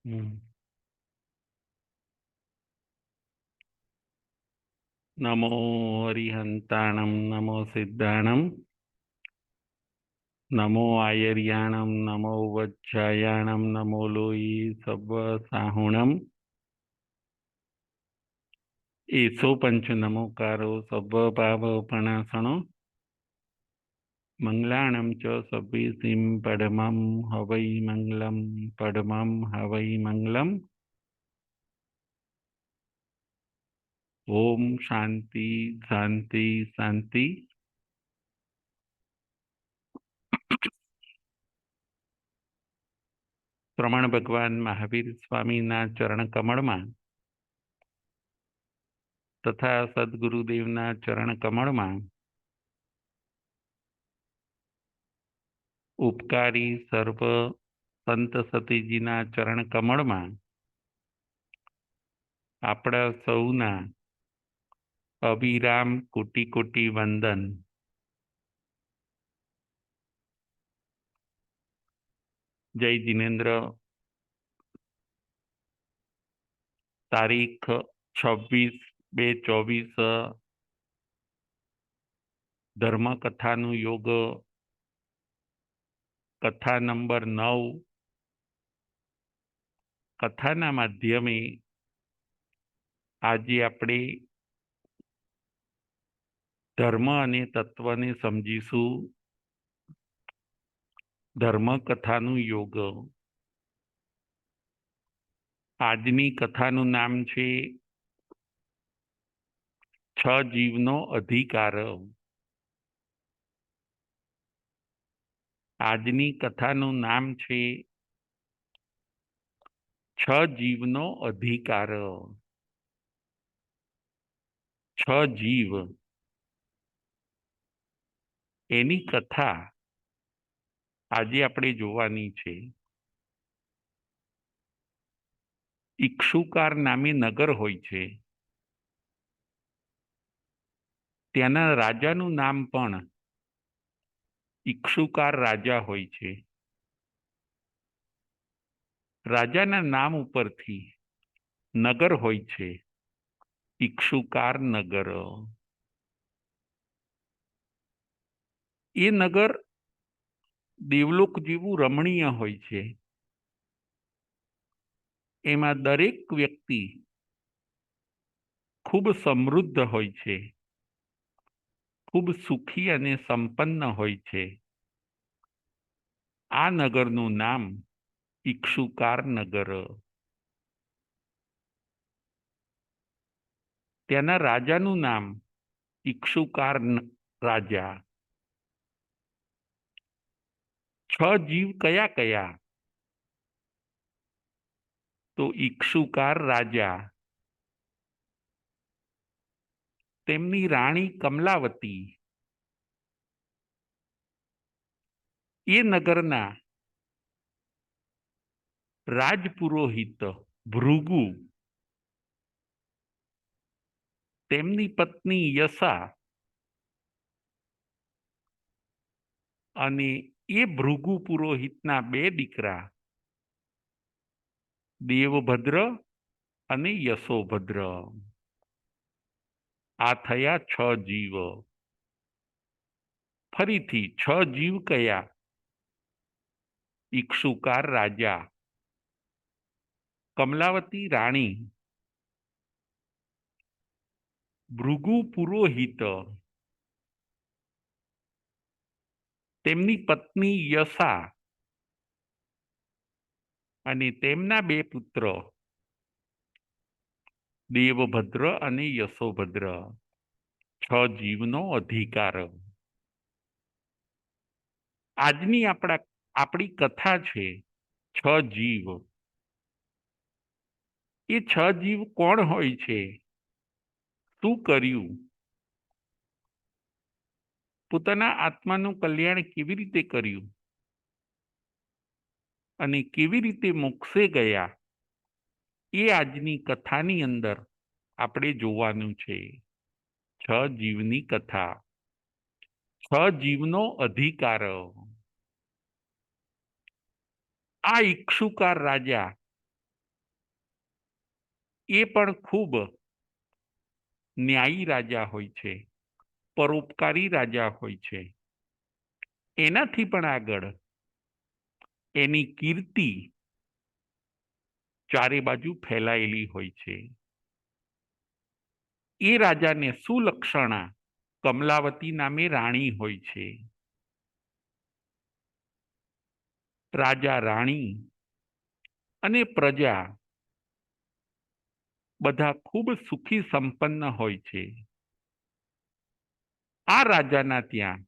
હમ. નમો હરિહંતાણમ નમો સિદ્ધાણમ નમો આયર્યાણમ નમો વજ્જાયાણમ નમો લોહી સબ સાહુણમ એસો પંચ નમોકારો સબ પાપ પણાસણો મંગલાણમ ચ સભ્યસિમ પડમમ હવૈ મંગલમ પડમમ હવૈ મંગલમ. ઓમ શાંતિ શાંતિ શાંતિ. પ્રમાણ ભગવાન મહાવીર સ્વામીના ચરણ કમળમાં તથા સદગુરુદેવના ચરણ કમળમાં ઉપકારી સર્વ સંત સતીજીના ચરણ કમળમાં આપણા સૌના અવિરામ કોટી કોટી વંદન. જય જિનેન્દ્ર. તારીખ 26/2/24 ધર્મકથાનું યોગ કથા નંબર 9. કથાના માધ્યમે આજે આપણે ધર્મ અને તત્વને સમજીશું. ધર્મકથાનું યોગ. આજની કથાનું નામ છે 6 જીવનો અધિકાર. આજની કથાનું નામ છે 6 જીવનો અધિકાર. 6 જીવ, એની કથા આજે આપણે જોવાની છે. ઇક્ષુકાર નામે નગર હોય છે. ત્યાંના રાજાનું નામ પણ ઇક્ષુકાર રાજા હોય છે. રાજાના નામ ઉપરથી નગર હોય છે, ઇક્ષુકાર નગર. એ નગર દેવલોક જેવું રમણીય હોય છે. એમાં દરેક વ્યક્તિ ખૂબ સમૃદ્ધ હોય છે, ખૂબ સુખી અને સંપન્ન હોય છે. આ નગરનું નામ ઇક્ષુકાર નગર. ત્યાંના રાજાનું નામ ઇક્ષુકાર રાજા. 6 જીવ કયા કયા? તો ઇક્ષુકાર રાજા, તેમની રાણી કમલાવતી, એ નગરના રાજપુરોહિત ભૃગુ, તેમની પત્ની યશા અને એ ભૃગુ પુરોહિતના 2 દીકરા દેવભદ્ર અને યશોભદ્ર. આ થયા 6 જીવ. ફરીથી 6 જીવ કયા? ઇક્ષુકાર રાજા, કમલાવતી રાણી, ભૃગુ પુરોહિત, તેમની પત્ની યશા અને તેમના 2 પુત્ર દેવભદ્ર અને યશોભદ્ર. 6 જીવનો અધિકાર. આજની આપણી કથા છે 6 જીવ. એ 6 જીવ કોણ હોય છે? શું કર્યું? પોતાના આત્માનું કલ્યાણ કેવી રીતે કર્યું અને કેવી રીતે મોક્ષે ગયા, એ આજની કથાની અંદર આપણે જોવાનું છે. 6 જીવની કથા. 6 જીવનો અધિકાર. આ ઇક્ષુકાર રાજા એ પણ ખૂબ ન્યાયી રાજા હોય છે, પરોપકારી રાજા હોય છે. એનાથી પણ આગળ એની કીર્તિ ચારે બાજુ ફેલાયેલી હોય છે. એ રાજાને સુલક્ષણા કમલાવતી નામે રાણી હોય છે. રાજા, રાણી અને પ્રજા બધા ખૂબ સુખી સંપન્ન હોય છે. આ રાજાના ત્યાં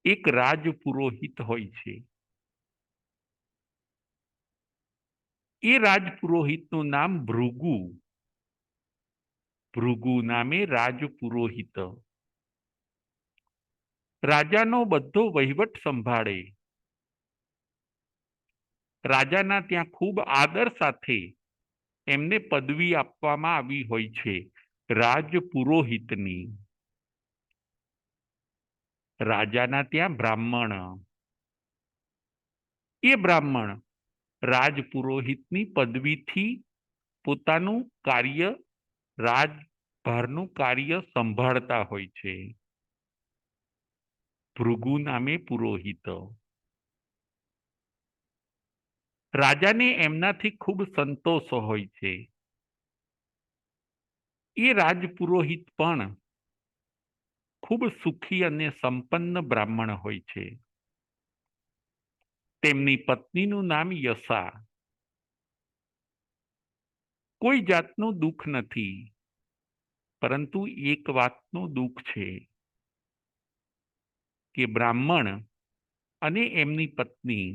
એક રાજપુરોહિત હોય છે. એ રાજપુરોહિતનું નામ ભૃગુ. ભૃગુ નામે રાજપુરોહિત. રાજાનો બધો વહીવટ સંભાળે. રાજાના ત્યાં ખૂબ આદર સાથે એમને પદવી આપવામાં આવી હોય છે, રાજપુરોહિતની. રાજાના ત્યાં બ્રાહ્મણ. એ બ્રાહ્મણ રાજપુરોહિતની પદવીથી પોતાનું કાર્ય, રાજભારનું કાર્ય સંભાળતા હોય છે. ભૃગુ નામે પુરોહિત. રાજાને એમનાથી ખૂબ સંતોષ હોય છે. એ રાજપુરોહિત પણ ખૂબ સુખી અને સંપન્ન બ્રાહ્મણ હોય છે. તેમની પત્નીનું નામ યશા. કોઈ જાતનું દુઃખ નથી, પરંતુ એક વાતનું દુઃખ છે કે બ્રાહ્મણ અને એમની પત્ની,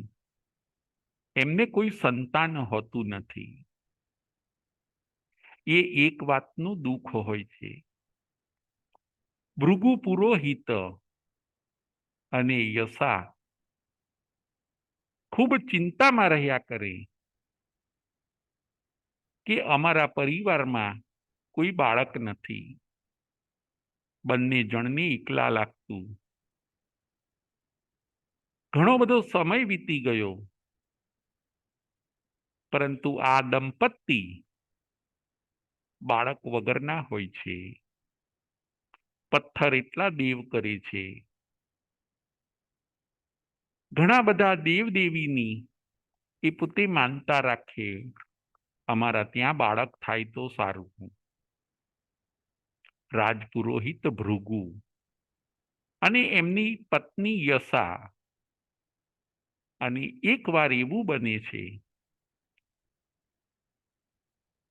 એમને કોઈ સંતાન હોતું નથી. એ એક વાતનું દુઃખ હોય છે. ભૃગુ પુરોહિત અને યશા ખૂબ ચિંતામાં રહ્યા કરે કે અમારા પરિવારમાં કોઈ બાળક નથી. બંને જણને એકલા લાગતું. ઘણો બધો સમય વીતી ગયો, પરંતુ આ દંપતી બાળક વગરના હોય છે. પથ્થર એટલા દેવ કરે છે. ઘણા બધા દેવદેવીની એ પોતે માનતા રાખે, અમારા ત્યાં બાળક થાય તો સારું. રાજપુરોહિત ભૃગુ અને એમની પત્ની યશા, અને એકવાર એવું બને છે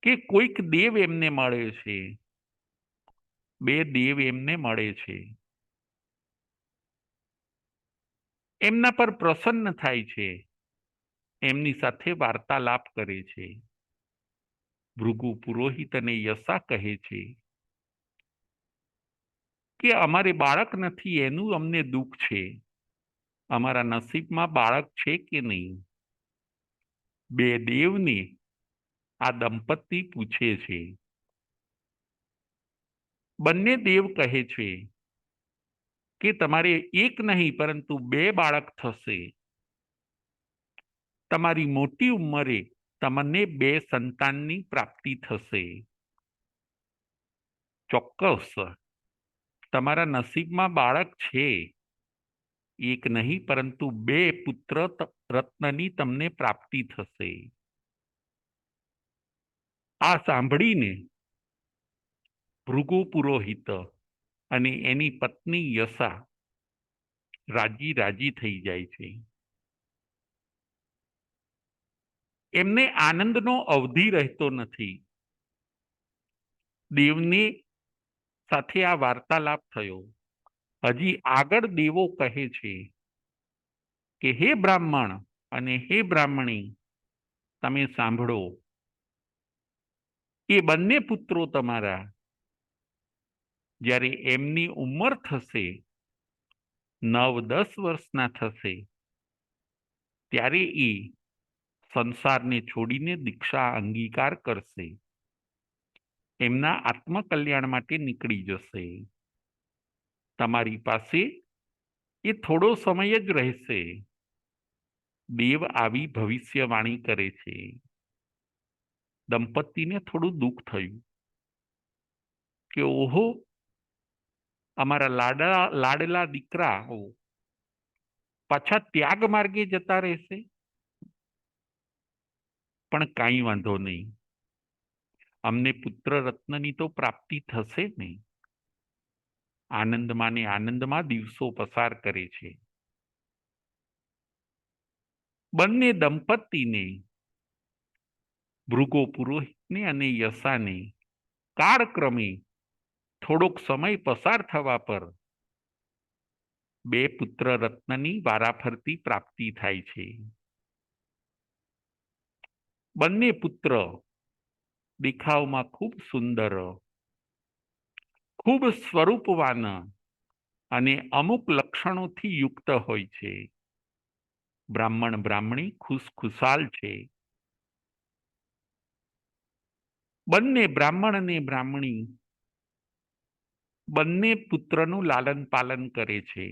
કે કોઈક દેવ એમને મળે છે. બે દેવ એમને મળે છે. એમના પર પ્રસન્ન થાય છે, એમની સાથે વાર્તાલાપ કરે છે. ભૃગુ પુરોહિત અને યશા કહે છે કે અમારે બાળક નથી એનું અમને દુઃખ છે. અમારા નસીબમાં બાળક છે કે નહીં. બે દેવને આ દંપતી પૂછે છે. બંને દેવ કહે છે કે તમારે એક નહીં પરંતુ બે બાળક થશે. તમારી મોટી ઉંમરે તમને બે સંતાનની પ્રાપ્તિ થશે. ચોક્કસ તમારા નસીબમાં બાળક છે. એક નહીં પરંતુ બે પુત્ર રત્નની તમને પ્રાપ્તિ થશે. આ સાંભળીને ભૃગુ પુરોહિત અને એની પત્ની યશા રાજી રાજી થઈ જાય છે. એમને આનંદનો અવધિ રહેતો નથી. દેવની સાથે આ વાર્તાલાપ થયો. હજી આગળ દેવો કહે છે કે હે બ્રાહ્મણ અને હે બ્રાહ્મણી, તમે સાંભળો. એ બંને પુત્રો તમારા જ્યારે એમની ઉંમર થશે, 9-10 વર્ષના થશે, ત્યારે એ સંસારને છોડીને દીક્ષા અંગીકાર કરશે. એમના આત્મકલ્યાણ માટે નીકળી જશે. તમારી પાસે એ થોડો સમય જ રહેશે. દેવ આવી ભવિષ્યવાણી કરે છે. દંપતીને થોડું દુઃખ થયું કે ઓહો, અમારા લાડલા દીકરાઓ પાછા ત્યાગ માર્ગે જતા રહેશે. પણ કાંઈ વાંધો નહીં, અમને પુત્ર રત્નની તો પ્રાપ્તિ થશે ને. આનંદમાં ને આનંદમાં દિવસો પસાર કરે છે. બંને દંપતીને, ભૃગુ પુરોહિતને અને યશાને, કાળક્રમે થોડોક સમય પસાર થવા પર બે પુત્ર રત્નની વારાફરતી પ્રાપ્તિ થાય છે. બંને પુત્ર દેખાવમાં ખૂબ સુંદર, ખૂબ સ્વરૂપવાન અને અમુક લક્ષણોથી યુક્ત હોય છે. બ્રાહ્મણ બ્રાહ્મણી ખુશખુશાલ છે. બંને બ્રાહ્મણ અને બ્રાહ્મણી બંને પુત્રનું લાલન પાલન કરે છે.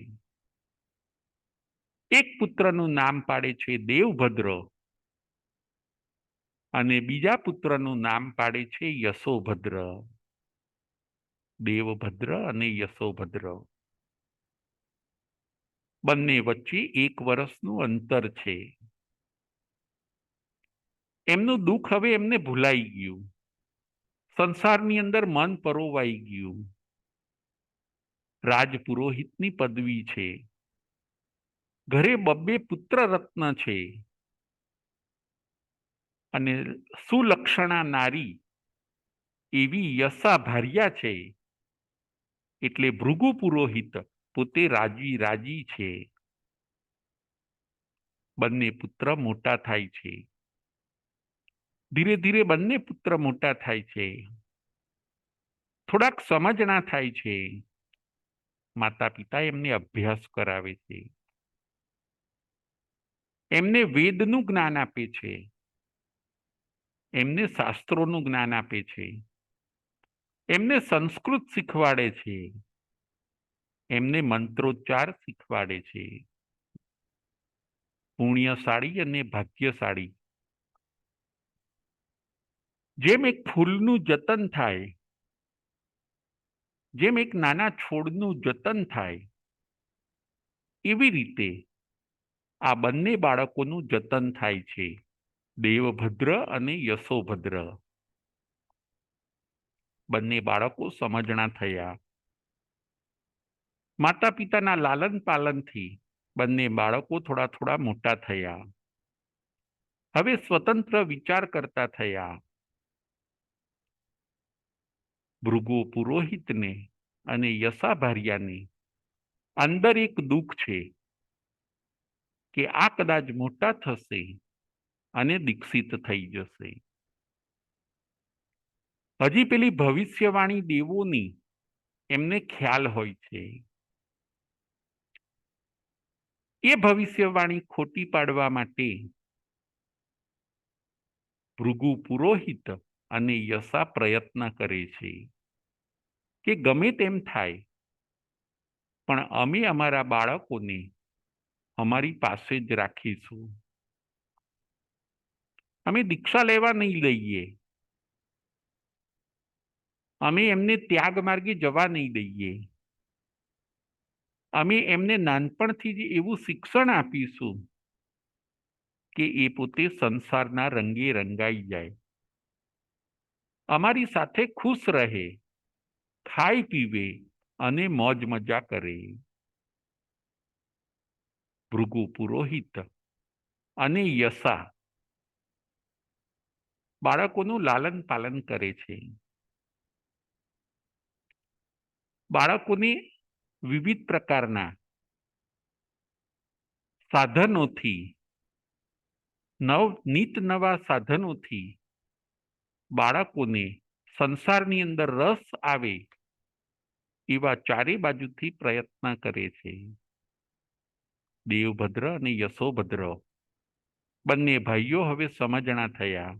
એક પુત્રનું નામ પાડે છે દેવભદ્ર અને બીજા પુત્રનું નામ પાડે છે યશોભદ્ર. દેવભદ્ર અને યશોભદ્ર બંને વચ્ચે 1 વર્ષનું અંતર છે. એમનું દુઃખ હવે એમને ભૂલાઈ ગયું. સંસારની અંદર મન પરોવાઈ ગયું. રાજપુરોહિતની પદવી છે. ઘરે 2 પુત્ર રત્ન છે અને સુલક્ષણા નારી એવી યશા ભાર્યા છે. એટલે ભૃગુ પુરોહિત પોતે રાજી છે. બંને પુત્ર મોટા થાય છે. ધીરે ધીરે બંને પુત્ર મોટા થાય છે. થોડાક સમજણા થાય છે. માતા પિતા એમને અભ્યાસ કરાવે છે. એમને વેદનું જ્ઞાન આપે છે. એમને શાસ્ત્રોનું જ્ઞાન આપે છે. એમને સંસ્કૃત શીખવાડે છે. એમને મંત્રોચ્ચાર શીખવાડે છે. પુણ્યશાળી અને ભાગ્યશાળી. જેમ એક ફૂલનું જતન થાય, જેમ એક નાના છોડનું જતન થાય, એવી રીતે આ બંને બાળકોનું જતન થાય છે. દેવભદ્ર અને યશોભદ્ર બંને બાળકો સમજણા થયા. માતા પિતાના લાલન પાલનથી બંને બાળકો થોડા થોડા મોટા થયા. હવે સ્વતંત્ર વિચાર કરતા થયા. ભૃગુ પુરોહિતને અને યશા ભાર્યાને અંદર એક દુઃખ છે કે આ કદાચ મોટા થશે અને દીક્ષિત થઈ જશે. હજી પેલી ભવિષ્યવાણી દેવોની એમને ખ્યાલ હોય છે. એ ભવિષ્યવાણી ખોટી પાડવા માટે ભૃગુ પુરોહિત અને યશા પ્રયત્ન કરે છે કે ગમે તેમ થાય, પણ અમે અમારા બાળકોને અમારી પાસે જ રાખીશું. અમે દીક્ષા લેવા નહીં દઈએ. અમે એમને ત્યાગ માર્ગે જવા નહીં દઈએ. અમે એમને નાનપણથી જ એવું શિક્ષણ આપીશું કે એ પોતે સંસારના રંગે રંગાઈ જાય, અમારી સાથે ખુશ રહે, ખાય પીવે અને મોજ મજા કરે. ભૃગુ પુરોહિત અને યશા બાળકોનું લાલન પાલન કરે છે. બાળકોને વિવિધ પ્રકારના સાધનોથી, નિત નવા સાધનોથી બાળકોને સંસારની અંદર રસ આવે એવા ચારે બાજુથી પ્રયત્ન કરે છે. દેવભદ્ર અને યશોભદ્ર બંને ભાઈઓ હવે સમજણા થયા.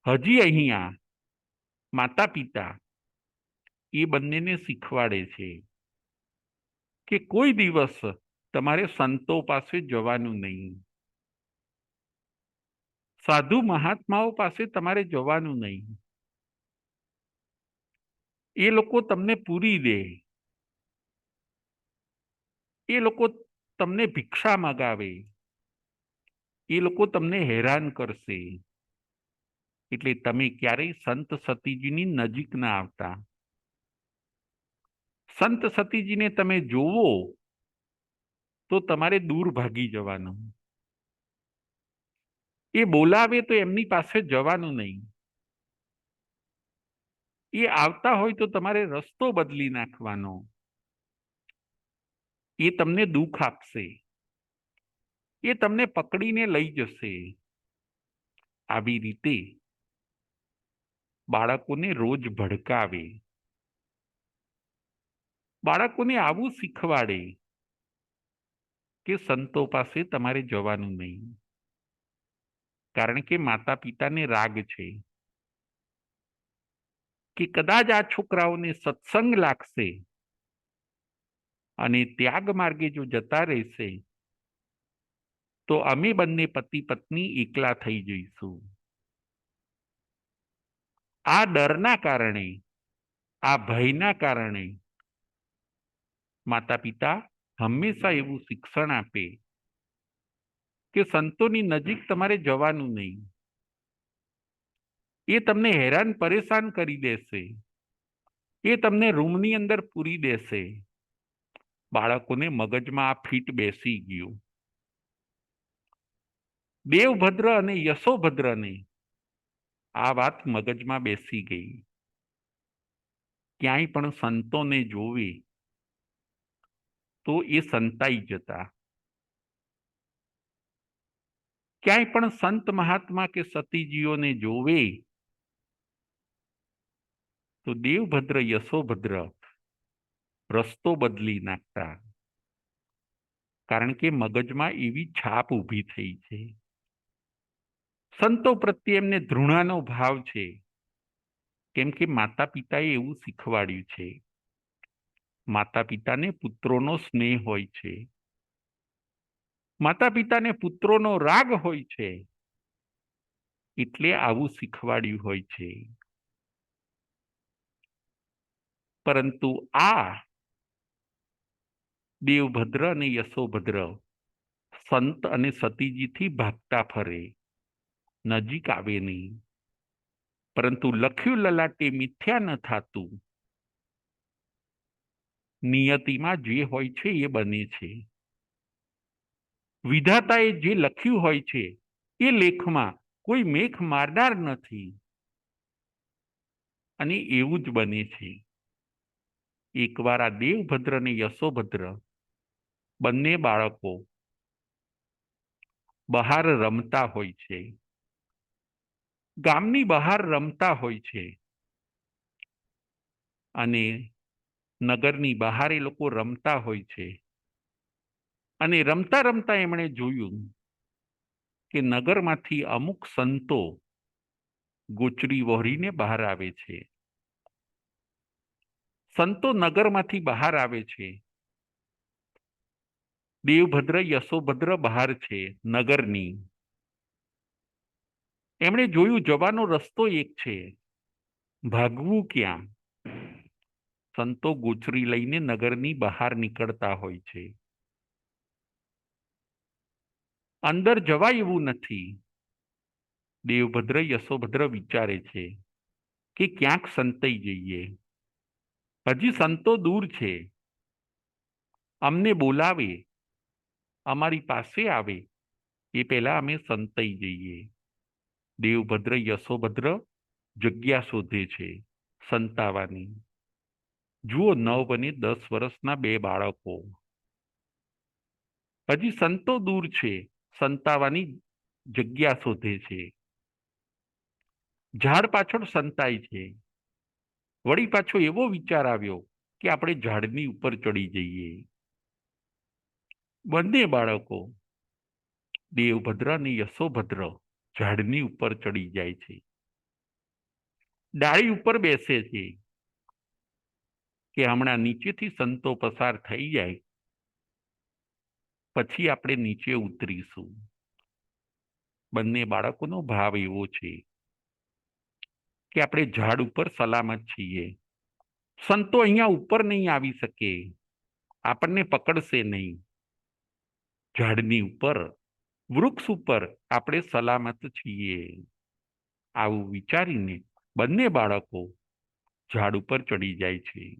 હજી અહીંયા માતા પિતા એ બંનેને શીખવાડે છે કે કોઈ દિવસ તમારે સંતો પાસે જવાનું નહીં. સાધુ મહાત્માઓ પાસે તમારે જવાનું નહીં. એ લોકો તમને પૂરી દે, એ લોકો તમને ભિક્ષા મગાવે, એ લોકો તમને હેરાન કરશે. એટલે તમે ક્યારેય સંત સતીજીની નજીક ના આવતા. સંત સતીજીને તમે જોવો તો તમારે દૂર ભાગી જવાનું. એ બોલાવે તો એમની પાસે જવાનું નહીં. એ આવતા હોય તો તમારે રસ્તો બદલી નાખવાનો. એ તમને દુઃખ આપશે, એ તમને પકડીને લઈ જશે. આવી રીતે બાળકોને રોજ ભડકાવે, બાળકોને આવું શીખવાડે કે સંતો પાસે તમારે જવાનું નહીં. કારણ કે માતા પિતાને રાગ છે કે કદાચ આ છોકરાઓને સત્સંગ લાગશે અને ત્યાગ માર્ગે જો જતા રહેશે તો અમે બંને પતિ પત્ની એકલા થઈ જઈશું. આ ડરના કારણે, આ ભયના કારણે માતા પિતા હંમેશા એવું શિક્ષણ આપે કે સંતોની નજીક તમારે જવાનું નહીં. એ તમને હેરાન પરેશાન કરી દેશે, એ તમને રૂમની અંદર પૂરી દેશે. બાળકોને મગજમાં આ ફીટ બેસી ગયું. દેવભદ્ર અને યશોભદ્રને આ વાત મગજમાં બેસી ગઈ. ક્યાંય પણ સંતોને જોવે તો એ સંતાઈ જતા. ક્યાંય પણ સંત મહાત્મા કે સતીજીઓને જોવે તો દેવભદ્ર યશોભદ્ર રસ્તો બદલી નાખતા. કારણ કે મગજમાં એવી છાપ ઊભી થઈ છે. સંતો પ્રત્યે એમને ધૃણાનો ભાવ છે. કેમ કે માતા પિતાએ એવું શીખવાડ્યું છે. માતા પિતાને પુત્રોનો સ્નેહ હોય છે, માતા પિતાને પુત્રોનો રાગ હોય છે. એટલે આવું શીખવાડ્યું હોય છે. પરંતુ આ દેવભદ્ર અને યશોભદ્ર સંત અને સતીજીથી ભાગતા ફરે, નજીક આવે નહીં. પરંતુ લખ્યું લલાટે મિથ્યા ન થાતું. નિયતિમાં જે હોય છે એ બને છે. વિધાતાએ જે લખ્યું હોય છે એ લેખમાં કોઈ મેઘ મારનાર નથી, અને એવું જ બને છે. એકવાર આ દેવભદ્ર અને યશોભદ્ર બંને બાળકો બહાર રમતા હોય છે, ગામની બહાર રમતા હોય છે. અને નગરની બહાર એ લોકો રમતા હોય છે. અને રમતા રમતા એમણે જોયું કે નગરમાંથી અમુક સંતો ગોચરી વહોરીને બહાર આવે છે. સંતો નગરમાંથી બહાર આવે છે. દેવભદ્ર યશોભદ્ર બહાર છે નગરની. એમણે જોયું જવાનો રસ્તો એક છે, ભાગવું ક્યાં? સંતો ગોચરી લઈને નગરની બહાર નીકળતા હોય છે. અંદર જવાય એવું નથી. દેવભદ્ર યશોભદ્ર વિચારે છે કે ક્યાંક સંતાઈ જઈએ. હજી સંતો દૂર છે, અમને બોલાવે, અમારી પાસે આવે એ પહેલા અમે સંતાઈ જઈએ. દેવભદ્ર યશોભદ્ર જગ્યા શોધે છે સંતાવાની. જુઓ, 9 અને 10 વર્ષના બે બાળકો. હજી સંતો દૂર છે, સંતાવાની જગ્યા શોધે છે. ઝાડ પાછળ સંતાય છે. વળી પાછો એવો વિચાર આવ્યો કે આપણે ઝાડની ઉપર ચડી જઈએ. બંને બાળકો દેવભદ્ર અને યશોભદ્ર ઝાડની ઉપર ચડી જાય છે. ડાળી ઉપર બેસે છે કે હમણાં નીચેથી સંતો પસાર થઈ જાય પછી આપણે નીચે ઉતરીશું. બંને બાળકોનો ભાવ એવો છે કે આપણે ઝાડ ઉપર સલામત છીએ. સંતો અહીંયા ઉપર નહીં આવી શકે, આપણને પકડશે નહીં. ઝાડની ઉપર, વૃક્ષ ઉપર આપણે સલામત છીએ. આવું વિચારીને બંને બાળકો ઝાડ ઉપર ચડી જાય છે.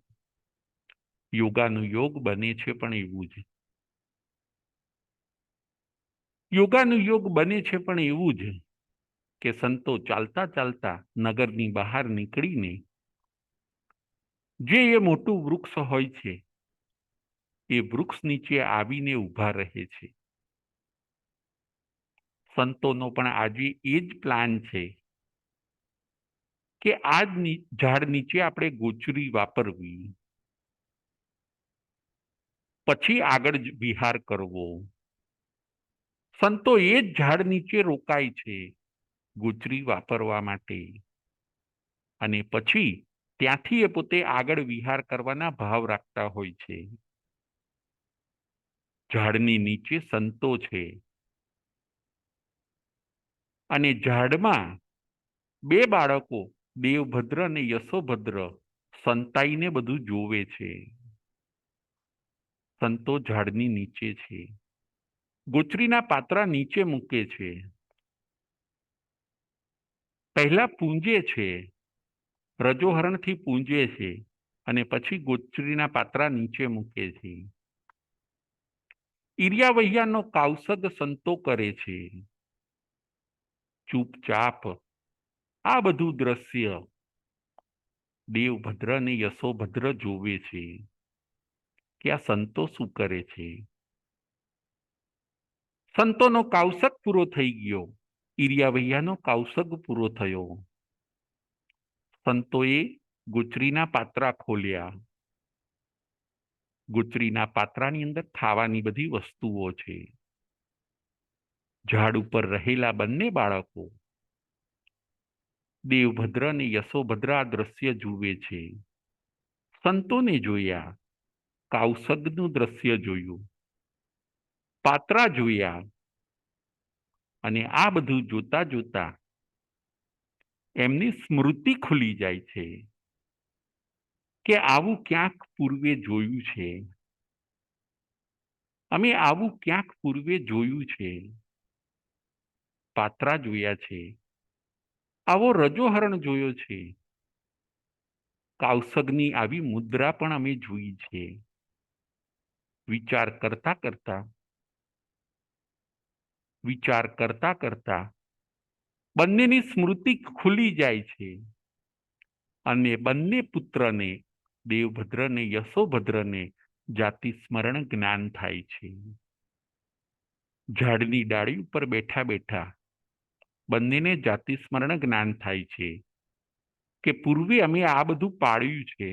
યોગાનું યોગ બને છે પણ એવું જ. યોગાનું યોગ બને છે પણ એવું જ કે સંતો ચાલતા ચાલતા નગરની બહાર નીકળીને જે એ મોટું વૃક્ષ હોય છે એ વૃક્ષ નીચે આવીને ઊભા રહે છે. સંતોનો પણ આજે એ જ પ્લાન છે કે આ ઝાડ નીચે આપણે ગોચરી વાપરવી, પછી આગળ વિહાર કરવો. સંતો એ જ ઝાડ નીચે રોકાય છે ગોચરી વાપરવા માટે, અને પછી ત્યાંથી એ પોતે આગળ વિહાર કરવાના ભાવ રાખતા હોય છે. ઝાડની નીચે સંતો છે અને ઝાડમાં બે બાળકો દેવભદ્ર અને યશોભદ્ર સંતાઈને બધું જોવે છે. સંતો ઝાડની નીચે છે, ગોચરીના પાત્રા નીચે મૂકે છે. પહેલા પૂંજે છે, રજોહરણથી પૂંજે છે અને પછી ગોચરીના પાત્રા નીચે મૂકે છે. ઈર્યાવૈયાનો કાવસદ સંતો કરે છે. ચૂપચાપ આ બધું દ્રશ્ય દેવભદ્ર અને યશોભદ્ર જોવે છે કે આ સંતો શું કરે છે. સંતોનો કાવસક પૂરો થઈ ગયો, ઈર્યાવૈયાનો કાવસક પૂરો થયો. સંતોએ ગુચરીના પાત્રા ખોલ્યા. ગુચરીના પાત્રાની અંદર ખાવાની બધી વસ્તુઓ છે. ઝાડ ઉપર રહેલા બંને બાળકો દેવભદ્ર અને યશોભદ્ર આ દ્રશ્ય જુએ છે. સંતોને જોયા, કાવસગનું દ્રશ્ય જોયું, પાત્રા જોયા, અને આ બધું જોતા જોતા એમની સ્મૃતિ ખુલી જાય છે કે આવું ક્યાંક પૂર્વે જોયું છે, અમે આવું ક્યાંક પૂર્વે જોયું છે. પાત્રા જોયા છે, આવો રજોહરણ જોયો છે, કાવસગની આવી મુદ્રા પણ અમે જોઈ છે. વિચાર કરતા કરતા બંનેની સ્મૃતિ ખુલી જાય છે અને બંને પુત્રને દેવભદ્રને યશોભદ્રને જાતિ સ્મરણ જ્ઞાન થાય છે. ઝાડની ડાળી ઉપર બેઠા બેઠા બંનેને જાતિ સ્મરણ જ્ઞાન થાય છે કે પૂર્વે અમે આ બધું પાળ્યું છે,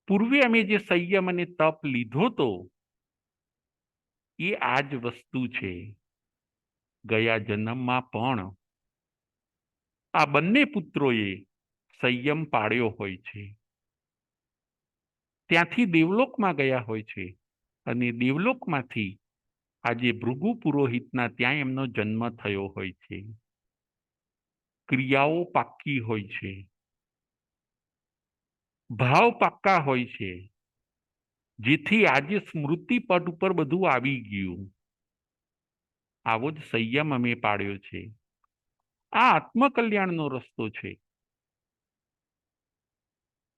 પૂર્વે અમે જે સંયમ અને તપ લીધો તો એ આ જ વસ્તુ છે. ગયા જન્મમાં પણ આ બંને પુત્રોએ સંયમ પાળ્યો હોય છે, ત્યાંથી દેવલોકમાં ગયા હોય છે અને દેવલોકમાંથી આજે ભૃગુ પુરોહિતના ત્યાં એમનો જન્મ થયો હોય છે. ક્રિયાઓ પાક્કી હોય છે, ભાવ પાક્કા હોય છે, જેથી આજે સ્મૃતિ પટ ઉપર બધું આવી ગયું. આવો જ સંયમ અમે પાડ્યો છે. આ આત્મકલ્યાણનો રસ્તો છે,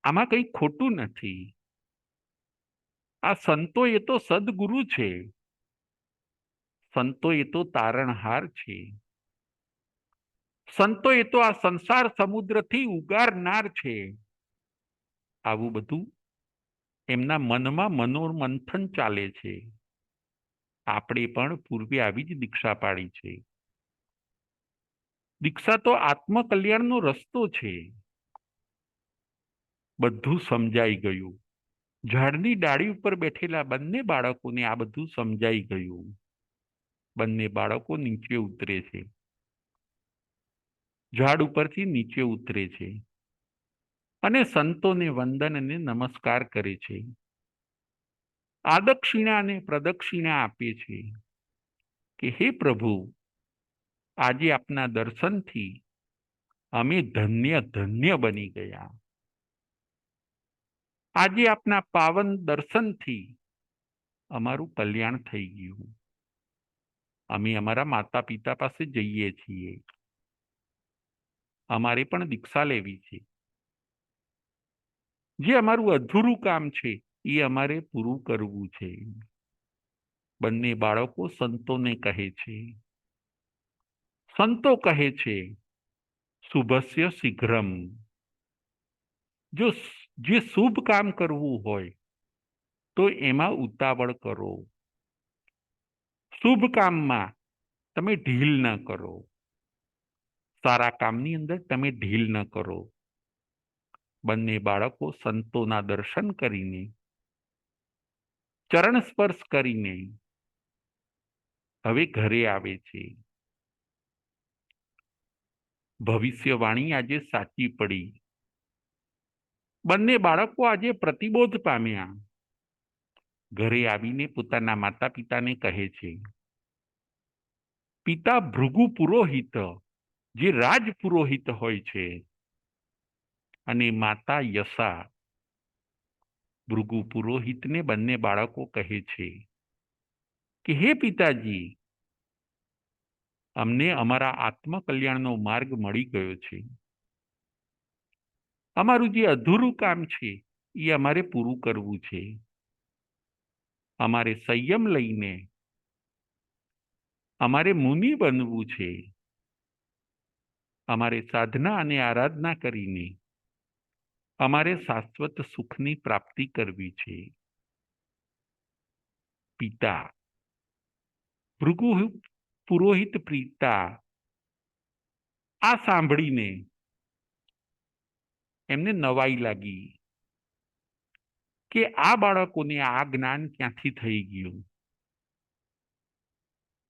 આમાં કંઈ ખોટું નથી. આ સંતો એ તો સદગુરુ છે, સંતો એ તો તારણહાર છે, સંતો એ તો આ સંસાર સમુદ્રથી ઉગારનાર છે. આવું બધું એમના મનમાં મનોમંથન ચાલે છે. આપણે પણ પૂર્વે આવી જ દીક્ષા પાડી છે. દીક્ષા તો આત્મકલ્યાણનો રસ્તો છે. બધું સમજાઈ ગયું. ઝાડની ડાળી ઉપર બેઠેલા બંને બાળકોને આ બધું સમજાઈ ગયું. બંને બાળકો નીચે ઉતરે છે, ઝાડ ઉપરથી નીચે ઉતરે છે અને સંતોને વંદન અને નમસ્કાર કરે છે. આદક્ષિણા અને પ્રદક્ષિણા આપે છે. કે હે પ્રભુ, આજે આપના દર્શનથી અમે ધન્ય ધન્ય બની ગયા. આજે આપના પાવન દર્શનથી અમારું કલ્યાણ થઈ ગયું. અમે અમારા માતા પિતા પાસે જઈએ છીએ. અમારે પણ દીક્ષા લેવી છે. જે અમારું અધૂરું કામ છે એ અમારે પૂરું કરવું છે. બંને બાળકો સંતોને કહે છે. સંતો કહે છે શુભસ્ય શીઘ્રમ. જો જે શુભ કામ કરવું હોય તો એમાં ઉતાવળ કરો. શુભ કામમાં તમે ઢીલ ન કરો. સારા કામની અંદર તમે ઢીલ ન કરો. બંને બાળકો સંતોના દર્શન કરીને, ચરણ સ્પર્શ કરીને હવે ઘરે આવે છે. ભવિષ્યવાણી આજે સાચી પડી. બંને બાળકો આજે પ્રતિબોધ પામ્યા. ઘરે આવીને પોતાના માતા પિતાને કહે છે, પિતા ભૃગુ પુરોહિત, જે રાજ પુરોહિત હોય છે, અને માતા યશા, ભૃગુ પુરોહિતને બંને બાળકો કહે છે કે હે પિતાજી, અમને અમારા આત્મકલ્યાણનો માર્ગ મળી ગયો છે. અમારું જે અધૂરું કામ છે એ અમારે પૂરું કરવું છે. અમારે સંયમ લઈને અમારે મુનિ બનવું છે. અમારે સાધના અને આરાધના કરીને અમારે શાશ્વત સુખની પ્રાપ્તિ કરવી છે. પિતા ભૃગુ પુરોહિત પિતા આ સાંભળીને એમને નવાઈ લાગી કે આ બાળકોને આ જ્ઞાન ક્યાંથી થઈ ગયું.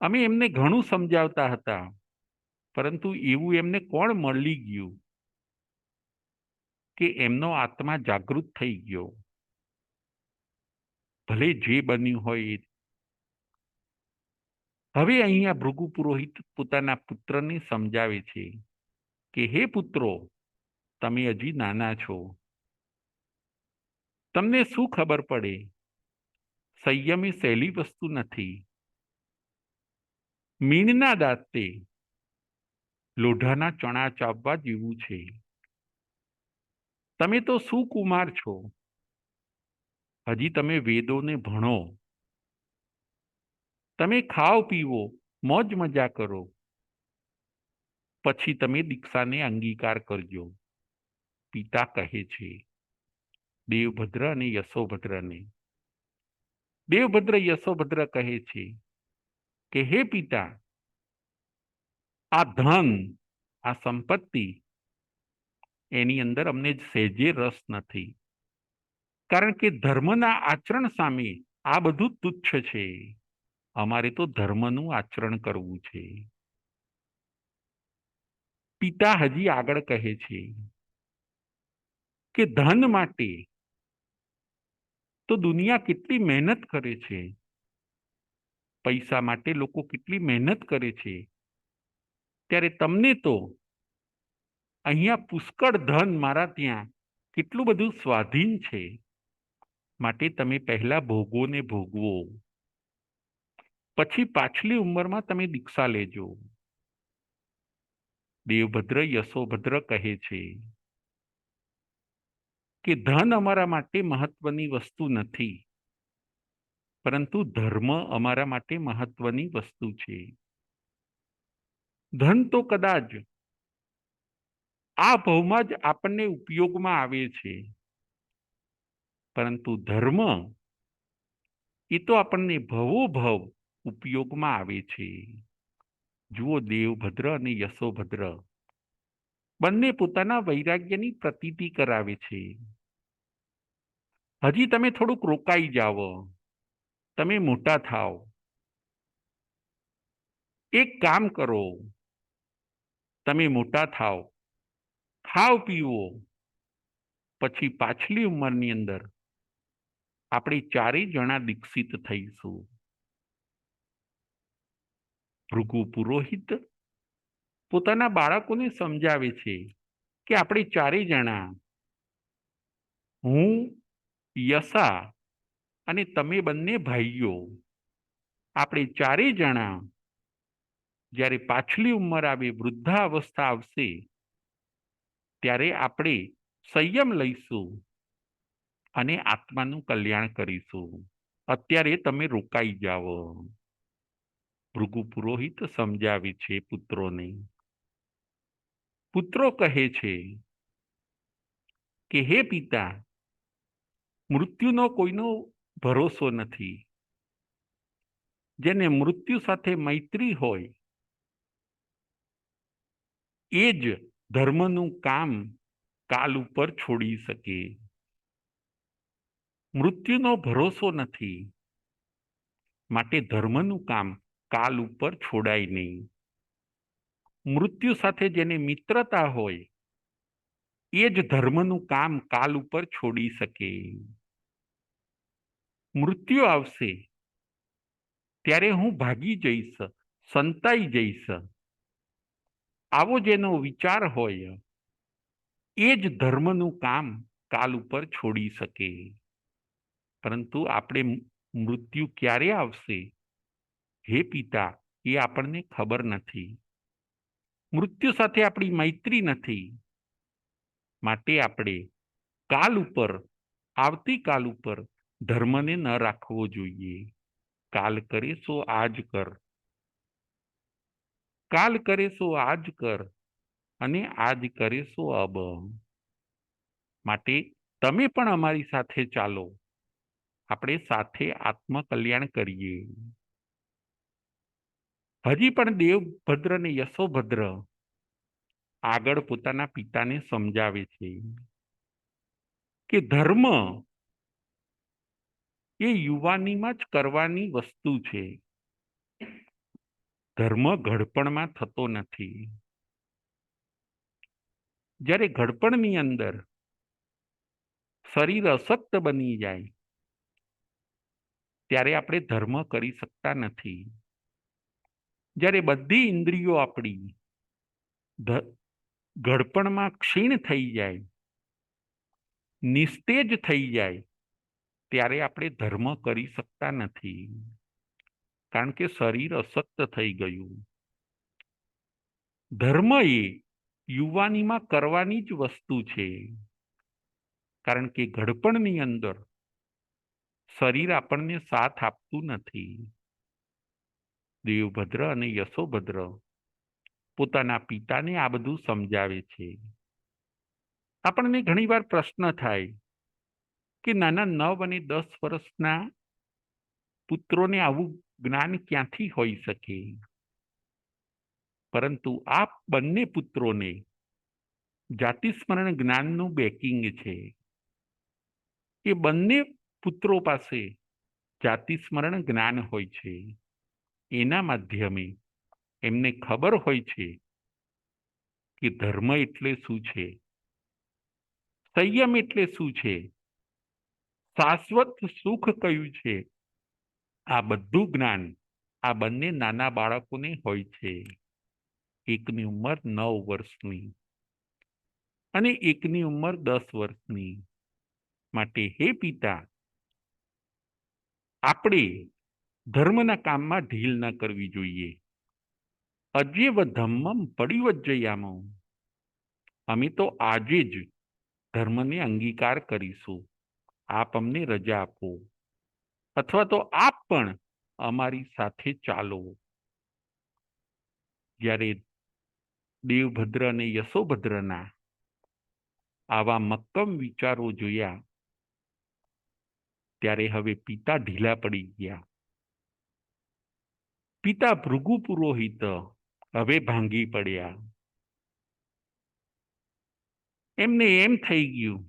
અમે એમને ઘણું સમજાવતા હતા, પરંતુ એવું એમને કોણ મળી ગયું કે એમનો આત્મા જાગૃત થઈ ગયો. ભલે જે બન્યું હોય એ. હવે અહીંયા ભૃગુ પુરોહિત પોતાના પુત્રને સમજાવે છે કે હે પુત્રો, તમે હજી નાના છો. તમને શું ખબર પડે? સંયમ એ સહેલી વસ્તુ નથી. મીણના દાંતે લોઢાના ચણા ચાવવા જેવું છે. તમે તો સુકુમાર છો. હજી તમે વેદોને ભણો. તમે ખાઓ પીવો, મોજ મજા કરો, પછી તમે દીક્ષાને અંગીકાર કરજો. પિતા કહે છે દેવભદ્ર અને યશોભદ્રને. દેવભદ્ર યશોભદ્ર કહે છે કે હે પિતા, આ ધન, આ સંપત્તિ, એની અંદર અમને સહેજે રસ નથી. કારણ કે ધર્મના આચરણ સામે આ બધું તુચ્છ છે. અમારે તો ધર્મનું આચરણ કરવું છે. પિતા હજી આગળ કહે છે કે ધન માટે તો દુનિયા કેટલી મહેનત કરે છે. પૈસા માટે લોકો કેટલી મહેનત કરે છે. ત્યારે તમને તો અહીંયા પુષ્કળ ધન મારા ત્યાં કેટલું બધું સ્વાધીન છે. માટે તમે પહેલા ભોગોને ભોગવો, પછી પાછલી ઉંમરમાં તમે દીક્ષા લેજો. દેવભદ્ર યશોભદ્ર કહે છે કે ધન અમારા માટે મહત્વની વસ્તુ નથી, પરંતુ ધર્મ અમારા માટે મહત્વની વસ્તુ છે. ધન તો કદાચ આ ભવમાં જ આપણને ઉપયોગમાં આવે છે, પરંતુ ધર્મ એ તો આપણને ભવો ભવ ઉપયોગમાં આવે છે. જુઓ, દેવભદ્ર અને યશોભદ્ર બંને પોતાના વૈરાગ્યની પ્રતીતિ કરાવે છે. હજી તમે થોડુંક રોકાઈ જાઓ, તમે મોટા થાઓ. એક કામ કરો, તમે મોટા થાઓ, ખાઓ પીવો, પછી પાછલી ઉંમરની અંદર આપણે ચારેય જણા દીક્ષિત થઈશું. ભૃગુ પુરોહિત પોતાના બાળકોને સમજાવે છે કે આપણે ચારેય જણા, હું, યશા અને તમે બંને ભાઈઓ, આપણે ચારેય જણા જ્યારે પાછલી ઉંમર આવે, વૃદ્ધાવસ્થા આવશે, ત્યારે આપણે સંયમ લઈશું અને આત્માનું કલ્યાણ કરીશું. અત્યારે તમે રોકાઈ જાઓ. ભૃગુ પુરોહિત સમજાવે છે પુત્રોને. પુત્રો કહે છે કે હે પિતા, મૃત્યુનો કોઈનો ભરોસો નથી. જેને મૃત્યુ સાથે મૈત્રી હોય એ જ ધર્મનું કામ કાલ ઉપર છોડી શકે. મૃત્યુનો ભરોસો નથી, માટે ધર્મનું કામ કાલ ઉપર છોડાય નહીં. મૃત્યુ સાથે જેને મિત્રતા હોય એ જ ધર્મનું કામ કાલ ઉપર છોડી શકે. મૃત્યુ આવશે ત્યારે હું ભાગી જઈશ, સંતાઈ જઈશ, આવો જેનો વિચાર હોય એ જ ધર્મનું કામ કાલ ઉપર છોડી શકે. પરંતુ આપણે મૃત્યુ ક્યારે આવશે, હે પિતા, એ આપણને ખબર નથી. મૃત્યુ સાથે આપણી મૈત્રી નથી, માટે આપણે કાલ ઉપર, આવતીકાલ ઉપર ધર્મને ન રાખવો જોઈએ. કાલ કરે સો આજ કર, કાલ કરે સો આજ કર, અને આજ કરે સો અબ. માટે તમે પણ અમારી સાથે ચાલો, આપણે સાથે આત્મકલ્યાણ કરીએ. હજી પણ દેવભદ્ર ને યશોભદ્ર આગળ પોતાના પિતાને સમજાવે છે કે ધર્મ એ યુવાનીમાં જ કરવાની વસ્તુ છે. ધર્મ ઘડપણમાં થતો નથી. જ્યારે ઘડપણની અંદર શરીર અશક્ત બની જાય ત્યારે આપણે ધર્મ કરી શકતા નથી. જ્યારે બધી ઇન્દ્રિયો આપણી ઘડપણમાં ક્ષીણ થઈ જાય, નિસ્તેજ થઈ જાય, ત્યારે આપણે ધર્મ કરી શકતા નથી. કારણ કે શરીર અશક્ત થઈ ગયું. ધર્મ એ યુવાનીમાં કરવાની જ વસ્તુ છે. કારણ કે ઘડપણની અંદર શરીર આપણને સાથ આપતું નથી. દેવભદ્ર અને યશોભદ્ર પોતાના પિતાને આ બધું સમજાવે છે. આપણને ઘણીવાર પ્રશ્ન થાય કે નાના 9 અને 10 વર્ષના પુત્રોને આવું જ્ઞાન ક્યાંથી હોઈ શકે? પરંતુ આ બંને પુત્રોને જાતિસ્મરણ જ્ઞાનનું બેકિંગ છે. એ બંને પુત્રો પાસે જાતિસ્મરણ જ્ઞાન હોય છે. એના માધ્યમે એમને ખબર હોય છે કે ધર્મ એટલે શું છે, સંયમ એટલે શું છે, શાશ્વત સુખ કયું છે. આ બધું જ્ઞાન આ બંને નાના બાળકોને હોય છે. એકની ઉંમર 9 વર્ષની અને એકની ઉંમર 10 વર્ષની. માટે હે પિતા, આપણે ધર્મના કામમાં ઢીલ ન કરવી જોઈએ. અજેવ ધમ્મમ પડિવજ્જયામો, અમે તો આજે જ ધર્મને અંગીકાર કરીશું. આપ અમને રજા આપો, અથવા તો આપ પણ અમારી સાથે ચાલો. જ્યારે દેવભદ્ર અને યશોભદ્રના આવા મક્કમ વિચારો જોયા ત્યારે હવે પિતા ઢીલા પડી ગયા. પિતા ભૃગુ પુરોહિત હવે ભાંગી પડ્યા. એમને એમ થઈ ગયું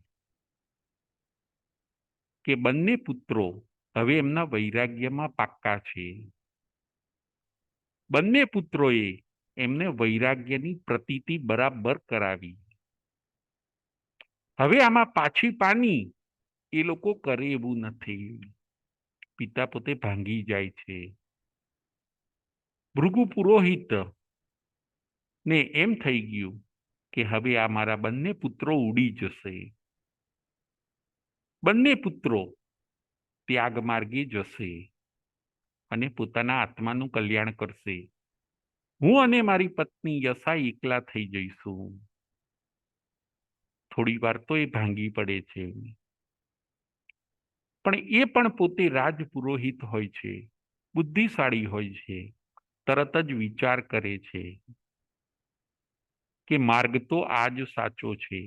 કે બંને પુત્રો હવે એમના વૈરાગ્યમાં પાક્કા છે. બંને પુત્રોએ એમને વૈરાગ્યની પ્રતીતિ બરાબર કરાવી. હવે આમાં પાછી પાની એ લોકો કરે એવું નથી. પિતા પોતે ભાંગી જાય છે. ભૃગુ પુરોહિત ને એમ થઈ ગયું કે હવે આ મારા બંને પુત્રો ઉડી જશે. બંને પુત્રો ત્યાગ માર્ગે જશે અને પોતાના આત્માનું કલ્યાણ કરશે. હું અને મારી પત્ની યશા એકલા થઈ જઈશું. થોડી વાર તો એ ભાંગી પડે છે, પણ એ પણ પોતે રાજપુરોહિત હોય છે, બુદ્ધિશાળી હોય છે. તરત જ વિચાર કરે છે કે માર્ગ તો આ જ સાચો છે.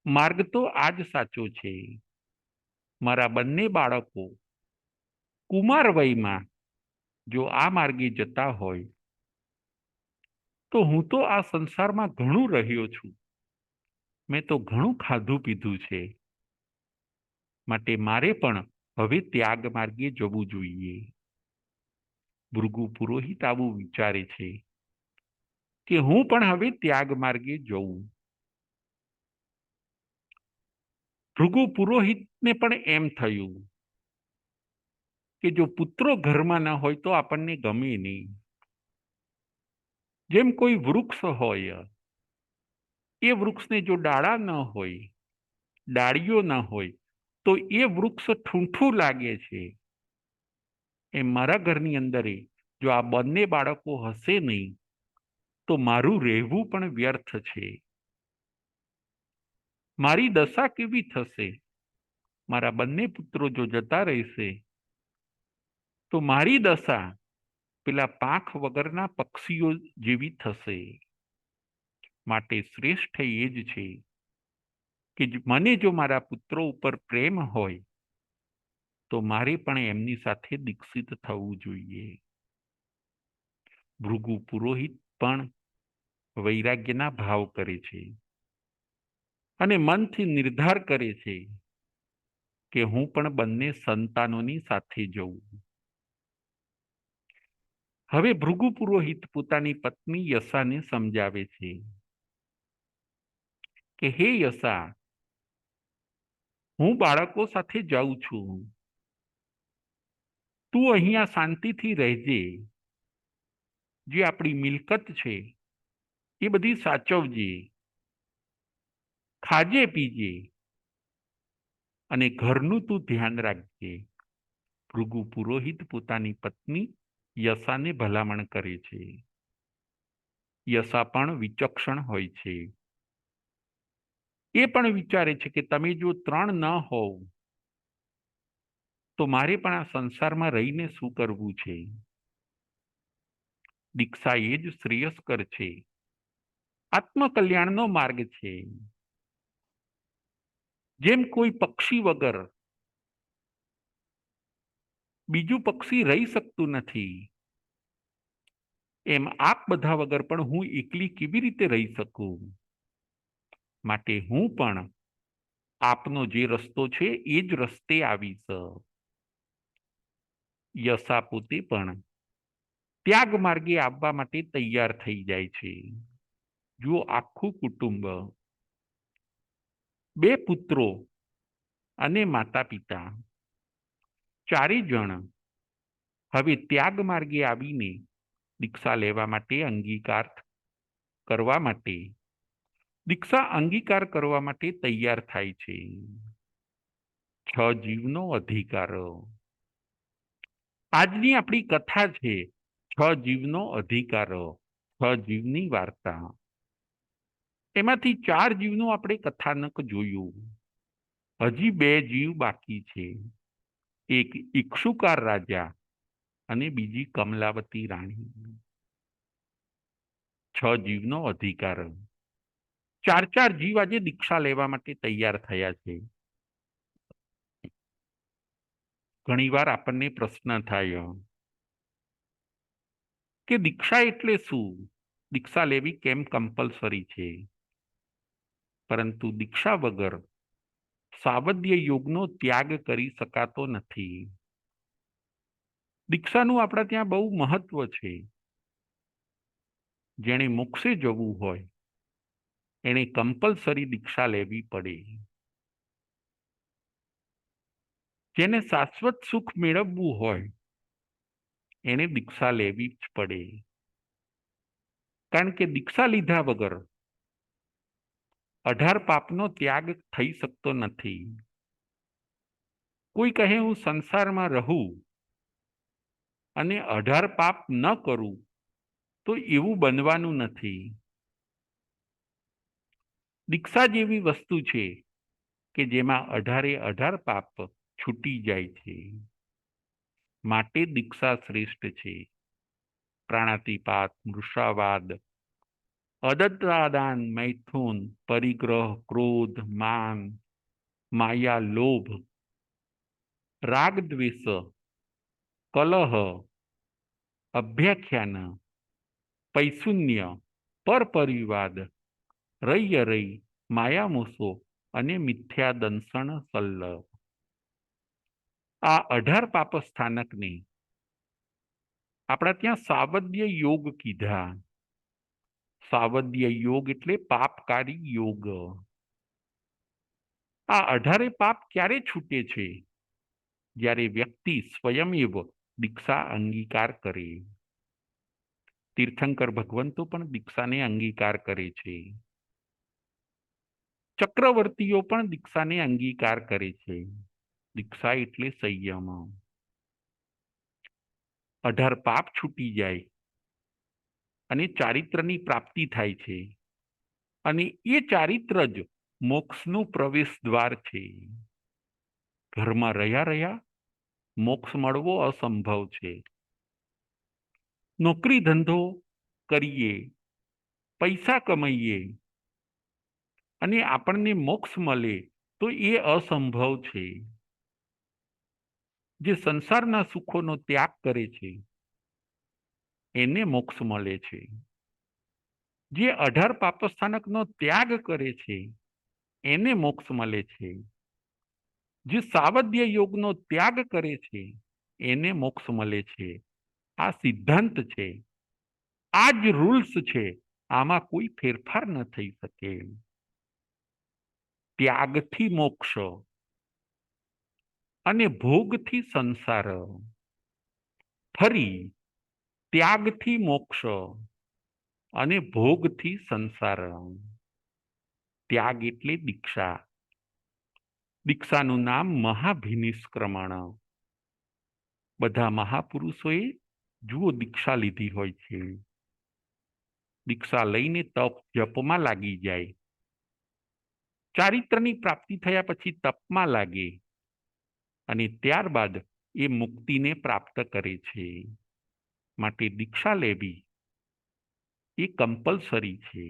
માર્ગ તો આ જ સાચો છે. મારા બંને બાળકો કુમાર વયમાં જો આ માર્ગે જતા હોય તો હું તો આ સંસારમાં ઘણું રહ્યો છું. મેં તો ઘણું ખાધું પીધું છે, માટે મારે પણ હવે ત્યાગ માર્ગે જવું જોઈએ. ભૃગુ પુરોહિત આવું વિચારે છે કે હું પણ હવે ત્યાગ માર્ગે જઉં. ભૃગુ પુરોહિતને પણ એમ થયું કે જો પુત્રો ઘરમાં ન હોય તો આપણને ગમે નહીં. જેમ કોઈ વૃક્ષ હોય, એ વૃક્ષને જો ડાળા ન હોય, ડાળીઓ ન હોય, તો એ વૃક્ષ ઠૂંઠું લાગે છે. એ મારા ઘરની અંદર જો આ બંને બાળકો હશે નહીં તો મારું રહેવું પણ વ્યર્થ છે. મારી દશા કેવી થશે? મારા બંને પુત્રો જો જતા રહેશે તો મારી દશા પેલા પાંખ વગરના પક્ષીઓ જેવી થશે. માટે શ્રેષ્ઠ એ જ છે કે મને જો મારા પુત્રો ઉપર પ્રેમ હોય તો મારે પણ એમની સાથે દીક્ષિત થવું જોઈએ. ભૃગુ પુરોહિત પણ વૈરાગ્યના ભાવ કરે છે અને મનથી નિર્ધાર કરે છે કે હું પણ બંને સંતાનોની સાથે જઉં. હવે ભૃગુ પુરોહિત પોતાની પત્ની યશાને સમજાવે છે કે હે યશા, હું બાળકો સાથે જાઉં છું. તું અહીંયા શાંતિથી રહેજે. જે આપણી મિલકત છે એ બધી સાચવજે, ખાજે પીજે અને ઘરનું તું ધ્યાન રાખજે. ભૃગુ પુરોહિત પોતાની પત્ની યશાને ભલામણ કરે છે. યશા પણ વિચક્ષણ હોય છે. એ પણ વિચારે છે કે તમે જો 3 ન હોવ તો મારે પણ આ સંસારમાં રહીને શું કરવું છે? દીક્ષા એ જ શ્રેયસ્કર છે, આત્મકલ્યાણનો માર્ગ છે. જેમ કોઈ પક્ષી વગર બીજું પક્ષી રહી શકતું નથી, એમ આપ બધા વગર પણ હું એકલી કેવી રીતે રહી શકું? માટે હું પણ આપનો જે રસ્તો છે એ જ રસ્તે આવીશ. યશા પોતે પણ ત્યાગ માર્ગે આવવા માટે તૈયાર થઈ જાય છે. જુઓ, આખું કુટુંબ, 2 પુત્રો અને માતા પિતા, 4 જણ હવે ત્યાગ માર્ગે આવીને દીક્ષા લેવા માટે દીક્ષા અંગીકાર કરવા માટે તૈયાર થાય છે. 6 જીવનો અધિકાર. આજની આપણી કથા છે 6 જીવનો અધિકાર, 6 જીવની વાર્તા. એમાંથી 4 જીવનું આપણે કથાનક જોયું. હજી 2 જીવ બાકી છે. એક ઇક્ષુકાર રાજા અને બીજી કમલાવતી રાણી. 6 જીવનો અધિકાર. 4 જીવ આજે દીક્ષા લેવા માટે તૈયાર થયા છે. ઘણીવાર આપણને પ્રશ્ન થાય કે દીક્ષા એટલે શું? દીક્ષા લેવી કેમ કમ્પલસરી છે? પરંતુ દીક્ષા વગર સાવધ્ય યોગનો ત્યાગ કરી શકાતો નથી. દીક્ષાનું આપણા ત્યાં બહુ મહત્વ છે. જેણે મોક્ષે જવું હોય એણે કમ્પલસરી દીક્ષા લેવી પડે. જેને શાશ્વત સુખ મેળવવું હોય એને દીક્ષા લેવી જ પડે. કારણ કે દીક્ષા લીધા વગર 18 પાપનો ત્યાગ થઈ શકતો નથી. કોઈ કહે હું સંસારમાં રહું અને 18 પાપ ન કરું તો એવું બનવાનું નથી. દીક્ષા જેવી વસ્તુ છે કે જેમાં 18 પાપ છૂટી જાય છે. માટે દીક્ષા શ્રેષ્ઠ છે. પ્રાણાતિપાત, મૃષાવાદ, અદત્તાદાન, મૈથુન, પરિગ્રહ, ક્રોધ, માન, માયા, લોભ, રાગ, દ્વેષ, કલહ, અભ્યાખ્યાન, પૈશુન્ય, પરપરિવાદ, રૈયરઈ, માયામોસો અને મિથ્યા દંસણ સલ્લભ. આ 18 પાપ સ્થાનકને આપણા ત્યાં સાવધ્ય યોગ કીધા. સાવધ્ય યોગ એટલે પાપકારી યોગ. આ 18 પાપ ક્યારે છૂટે છે? જ્યારે વ્યક્તિ સ્વયમેવ દીક્ષા અંગીકાર કરે. તીર્થંકર ભગવંતો પણ દીક્ષાને અંગીકાર કરે છે. ચક્રવર્તીઓ પણ દીક્ષાને અંગીકાર કરે છે. દીક્ષા એટલે સંયમ. 18 પાપ છૂટી જાય અને ચારિત્રની પ્રાપ્તિ થાય છે. અને એ ચારિત્ર જ મોક્ષનું પ્રવેશ દ્વાર છે. ઘરમાં રહ્યા મોક્ષ મળવો અસંભવ છે. નોકરી ધંધો કરીએ, પૈસા કમાઈએ અને આપણને મોક્ષ મળે તો એ અસંભવ છે. જે સંસારના સુખોનો ત્યાગ કરે છે એને મોક્ષ મળે છે. જે 18 પાપસ્થાનકનો ત્યાગ કરે છે એને મોક્ષ મળે છે. જે સાવધ્ય યોગનો ત્યાગ કરે છે એને મોક્ષ મળે છે. આ સિદ્ધાંત છે. આ જ રૂલ્સ છે. આમાં કોઈ ફેરફાર ન થઈ શકે. ત્યાગથી મોક્ષ અને ભોગથી સંસાર. ફરી ત્યાગથી મોક્ષ અને ભોગથી સંસાર. ત્યાગ એટલે દીક્ષા. દીક્ષાનું નામ મહાભિનિષ્ક્રમણ. બધા મહાપુરુષોએ જુઓ દીક્ષા લીધી હોય છે. દીક્ષા લઈને તપ જપમાં લાગી જાય. ચારિત્રની પ્રાપ્તિ થયા પછી તપમાં લાગે અને ત્યારબાદ એ મુક્તિને પ્રાપ્ત કરે છે. માટે દીક્ષા લેવી એ કમ્પલસરી છે.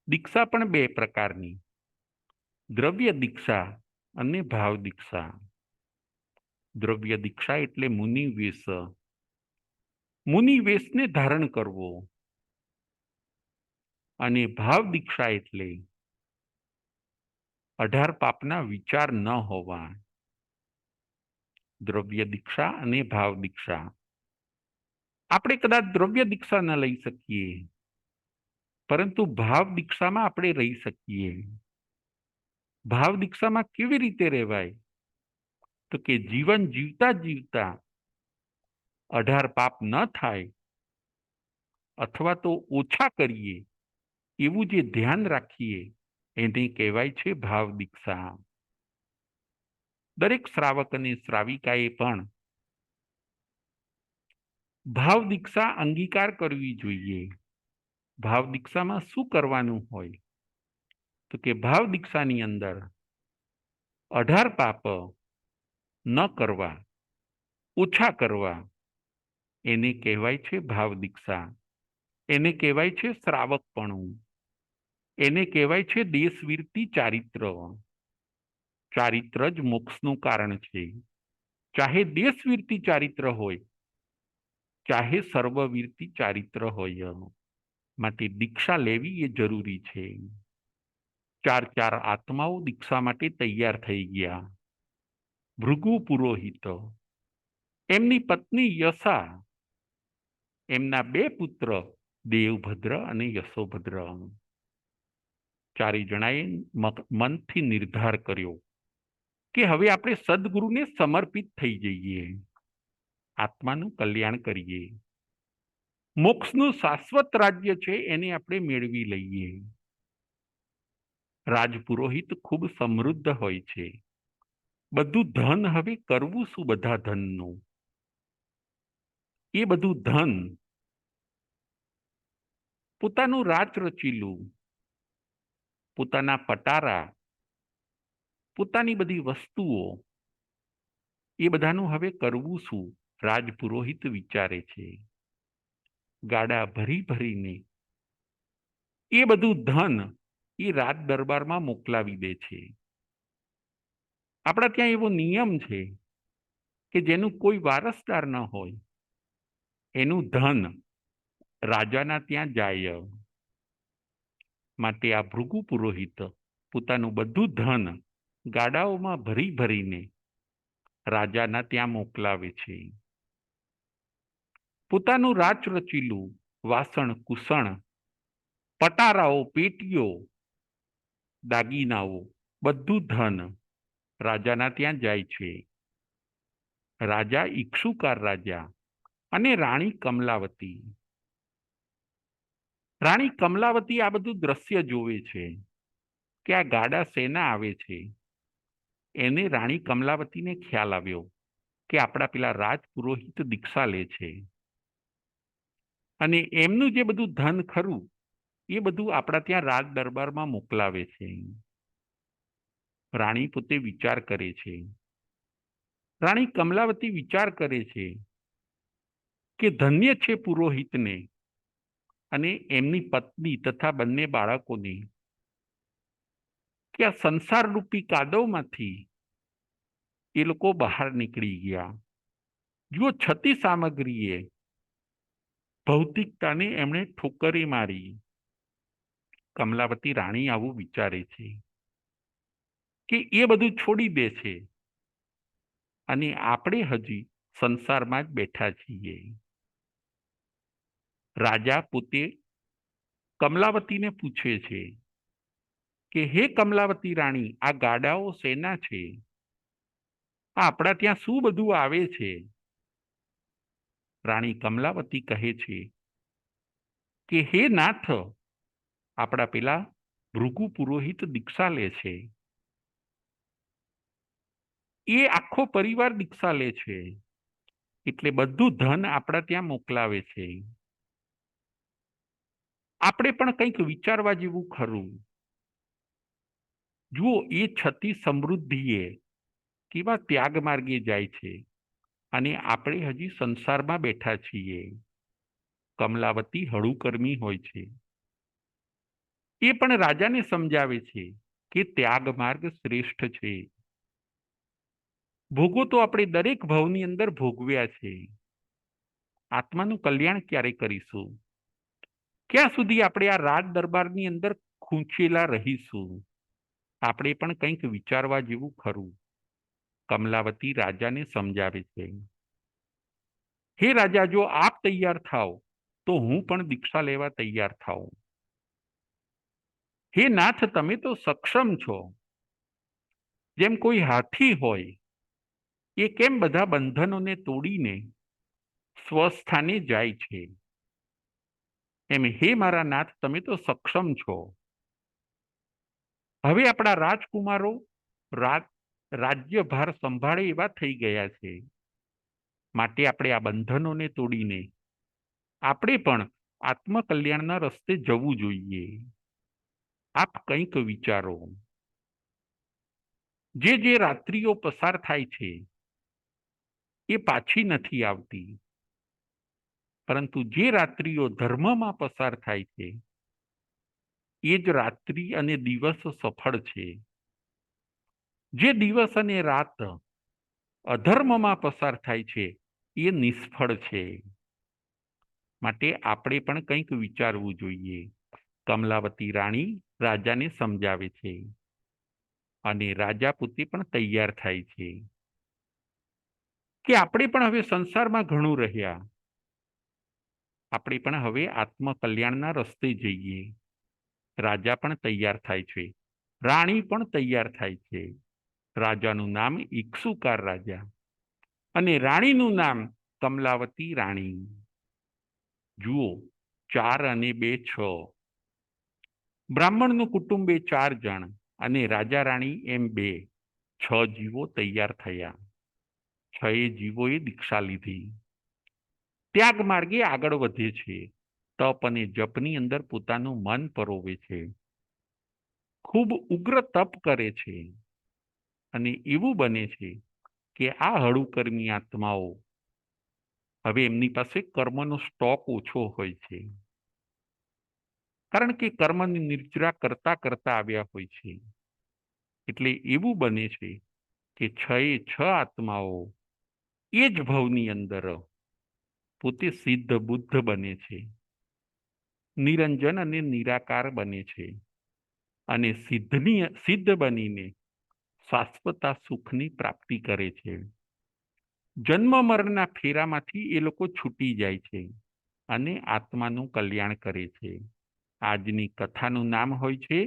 દીક્ષા પણ બે પ્રકારની, દ્રવ્ય દીક્ષા અને ભાવ દીક્ષા. દ્રવ્ય દીક્ષા એટલે મુનિ વેશ. મુનિ વેશને ધારણ કરવો. અને ભાવ દીક્ષા એટલે 18 પાપના વિચાર ન હોવા. દ્રવ્ય દીક્ષા અને ભાવ દીક્ષા. આપણે કદાચ દ્રવ્ય દીક્ષા ન લઈ શકીએ, પરંતુ ભાવ દીક્ષામાં આપણે રહી શકીએ. ભાવ દીક્ષામાં કેવી રીતે રહેવાય? તો કે જીવન જીવતા જીવતા 18 પાપ ન થાય અથવા તો ઓછા કરીએ એવું જે ધ્યાન રાખીએ એને કહેવાય છે ભાવ દીક્ષા. દરેક શ્રાવક અને શ્રાવિકાએ પણ ભાવ દીક્ષા અંગીકાર કરવી જોઈએ. ભાવ દીક્ષામાં શું કરવાનું હોય? તો કે ભાવ દીક્ષાની અંદર 18 પાપ ન કરવા, ઓછા કરવા, એને કહેવાય છે ભાવ દીક્ષા. એને કહેવાય છે શ્રાવકપણું. એને કહેવાય છે દેશવીરતી ચારિત્ર. ચારિત્ર જ મોક્ષનું કારણ છે. ચાહે દેશવીરતી ચારિત્ર હોય, ચાહે સર્વવીરતી ચારિત્ર હોય. માટે દીક્ષા લેવી એ જરૂરી છે. 4 આત્માઓ દીક્ષા માટે તૈયાર થઈ ગયા. ભૃગુ પુરોહિત, એમની પત્ની યશા, એમના 2 પુત્ર દેવભદ્ર અને યશોભદ્ર. ચારે જણાએ મનથી નિર્ધાર કર્યો કે હવે આપણે સદગુરુને સમર્પિત થઈ જઈએ. આત્માનું કલ્યાણ કરીએ. મોક્ષનું શાશ્વત રાજ્ય છે એને આપણે મેળવી લઈએ. રાજપુરોહિત ખૂબ સમૃદ્ધ હોય છે. બધું ધન હવે કરવું શું બધા ધનનું? એ બધું ધન પોતાનું રાજ રચીલું, પોતાના પટારા, પોતાની બધી વસ્તુઓ, એ બધાનું હવે કરવું શું? રાજપુરોહિત વિચારે છે. ગાડા ભરી ભરીને એ બધું ધન એ રાજ દરબારમાં મોકલાવી દે છે. આપણા ત્યાં એવો નિયમ છે કે જેનું કોઈ વારસદાર ન હોય એનું ધન રાજાના ત્યાં જાય. માટે આ ભૃગુ પુરોહિત પોતાનું બધું ધન ગાડાઓમાં ભરી ભરીને રાજાના ત્યાં મોકલાવે છે. પોતાનું રાજ રચીલું વાસણ કુસણ, પટારાઓ, પેટીઓ, દાગીનાઓ, બધું ધન રાજાના ત્યાં જાય છે. રાજા ઇક્ષુકાર રાજા અને રાણી કમલાવતી. રાણી કમલાવતી આ બધું દ્રશ્ય જોવે છે કે આ ગાડા શેના આવે છે. એને રાણી કમલાવતીને ખ્યાલ આવ્યો કે આપણા પેલા રાજપુરોહિત દીક્ષા લે છે અને એમનું જે બધું ધન ખરું એ બધું આપણા ત્યાં રાજ દરબારમાં મોકલાવે છે. રાણી પોતે વિચાર કરે છે. રાણી કમલાવતી વિચાર કરે છે કે ધન્ય છે પુરોહિતને અને એમની પત્ની તથા બંને બાળકોને કે આ સંસાર રૂપી કાદવમાંથી એ લોકો બહાર નીકળી ગયા. જુઓ, છતી સામગ્રીએ ભૌતિકતાને એમણે ઠોકરી મારી. કમલાવતી રાણી આવું વિચારે છે કે એ બધું છોડી દે છે અને આપણે હજી સંસારમાં જ બેઠા છીએ. રાજા પોતે કમલાવતીને પૂછે છે કે હે કમલાવતી રાણી, આ ગાડાઓ શેના છે? આપણા ત્યાં શું બધું આવે છે? રાણી કમલાવતી કહે છે કે હે નાથ, આપણા પેલા ભૃગુ પુરોહિત દીક્ષા લે છે. એ આખો પરિવાર દીક્ષા લે છે એટલે બધું ધન આપણા ત્યાં મોકલાવે છે. આપણે પણ કંઈક વિચારવા જેવું ખરું. જુઓ, એ છતી સમૃદ્ધિએ કેવા ત્યાગ માર્ગે જાય છે અને આપણે હજી સંસારમાં બેઠા છીએ. કમલાવતી હળુકર્મી હોય છે. એ પણ રાજાને સમજાવે છે કે ત્યાગ માર્ગ શ્રેષ્ઠ છે. ભોગો તો આપણે દરેક ભાવની અંદર ભોગવ્યા છે. આત્માનું કલ્યાણ ક્યારે કરીશું? ક્યાં સુધી આપણે આ રાજ દરબારની અંદર ખૂંચેલા રહીશું? આપણે પણ કંઈક વિચારવા જેવું ખરું. કમલાવતી રાજાને સમજાવે છે, હે રાજા, જો આપ તૈયાર થાવ તો હું પણ દીક્ષા લેવા તૈયાર થાઉં. હે નાથ, તમે તો સક્ષમ છો. જેમ કોઈ હાથી હોય એ કેમ બધા બંધનોને તોડીને સ્વસ્થાને જાય છે, એમ હે મારા નાથ, તમે તો સક્ષમ છો. હવે આપણા રાજકુમારો રાજ્યભાર સંભાળે એવા થઈ ગયા છે. માટે આપણે આ બંધનોને તોડીને આપણે પણ આત્મકલ્યાણના રસ્તે જવું જોઈએ. આપ કંઈક વિચારો. જે રાત્રિઓ પસાર થાય છે એ પાછી નથી આવતી, પરંતુ જે રાત્રિઓ ધર્મમાં પસાર થાય છે એ જ રાત્રિ અને દિવસ સફળ છે. જે દિવસ અને રાત અધર્મમાં પસાર થાય છે એ નિષ્ફળ છે. માટે આપણે પણ કંઈક વિચારવું જોઈએ. કમલાવતી રાણી રાજાને સમજાવે છે અને રાજા પોતે પણ તૈયાર થાય છે કે આપણે પણ હવે સંસારમાં ઘણું રહ્યા, આપણે પણ હવે આત્મકલ્યાણના રસ્તે જઈએ. રાજા પણ તૈયાર થાય છે, રાણી પણ તૈયાર થાય છે. રાજાનું નામ ઇક્ષુકાર રાજા અને રાણીનું નામ કમલાવતી રાણી. જુઓ, 4 અને 2 6. બ્રાહ્મણનું કુટુંબ એ 4 જણ અને રાજા રાણી એમ 2. 6 જીવો તૈયાર થયા. 6 જીવોએ દીક્ષા લીધી. ત્યાગ માર્ગે આગળ વધે છે. તપ અને જપની અંદર પોતાનું મન પરોવે છે. ખૂબ ઉગ્ર તપ કરે છે અને એવું બને છે કે આ હળુકર્મી આત્માઓ હવે એમની પાસે કર્મનો સ્ટોક ઓછો હોય છે, કારણ કે કર્મની નિર્જરા કરતા કરતા આવ્યા હોય છે. એટલે એવું બને છે કે 6 આત્માઓ એ જ ભવની અંદર પોતે સિદ્ધ બુદ્ધ બને છે, નિરંજન અને નિરાકાર બને છે અને સિદ્ધ બનીને શાશ્વતા સુખની પ્રાપ્તિ કરે છે. જન્મ મરણના ફેરામાંથી એ લોકો છૂટી જાય છે અને આત્માનું કલ્યાણ કરે છે. આજની કથાનું નામ હોય છે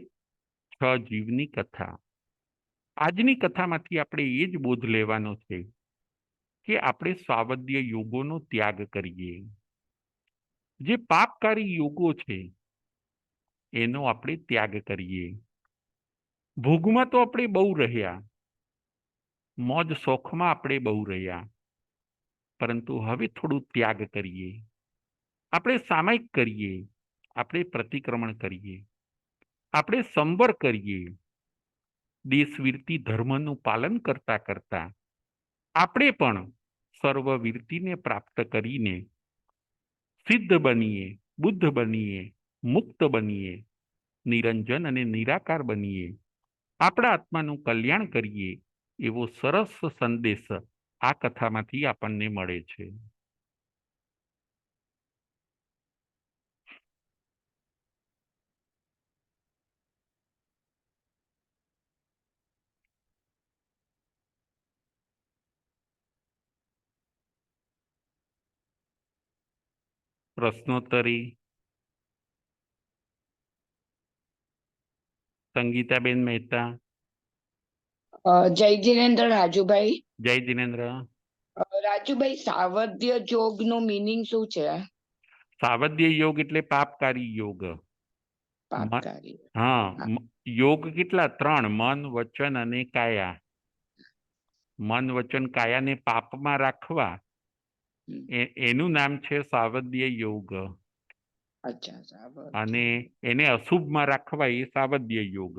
6 જીવની કથા. આજની કથામાંથી આપણે એ જ બોધ લેવાનો છે કે આપણે સ્વાવધ્ય યોગોનો ત્યાગ કરીએ. જે પાપકારી યોગો છે એનો આપણે ત્યાગ કરીએ. ભોગમાં તો આપણે બહુ રહ્યા, મોજ શોખમાં આપણે બહુ રહ્યા, પરંતુ હવે થોડું ત્યાગ કરીએ. આપણે સામાયિક કરીએ, આપણે પ્રતિક્રમણ કરીએ, આપણે સંવર કરીએ. દેશવીરતી ધર્મનું પાલન કરતા કરતા આપણે પણ સર્વવીરતીને પ્રાપ્ત કરીને સિદ્ધ બનીએ, બુદ્ધ બનીએ, મુક્ત બનીએ, નિરંજન અને નિરાકાર બનીએ, આપણા આત્માનું કલ્યાણ કરીએ, એવો સરસ સંદેશ આ કથામાંથી આપણને મળે છે. પ્રશ્નોત્તરી સંગીતાબેન મહેતા. જય જીનેન્દ્ર રાજુભાઈ. જય જીનેન્દ્ર. રાજુભાઈ, સાવધ્ય યોગ નું મીનિંગ શું છે? સાવધ્ય યોગ એટલે પાપકારી યોગ. પાપકારી. હા, યોગ કેટલા? 3: મન, વચન અને કાયા. મન, વચન, કાયાને પાપમાં રાખવા એનું નામ છે સાવધ્ય યોગ. અચ્છા. અને એને અશુભમાં રાખવા એ સાવધ્ય યોગ.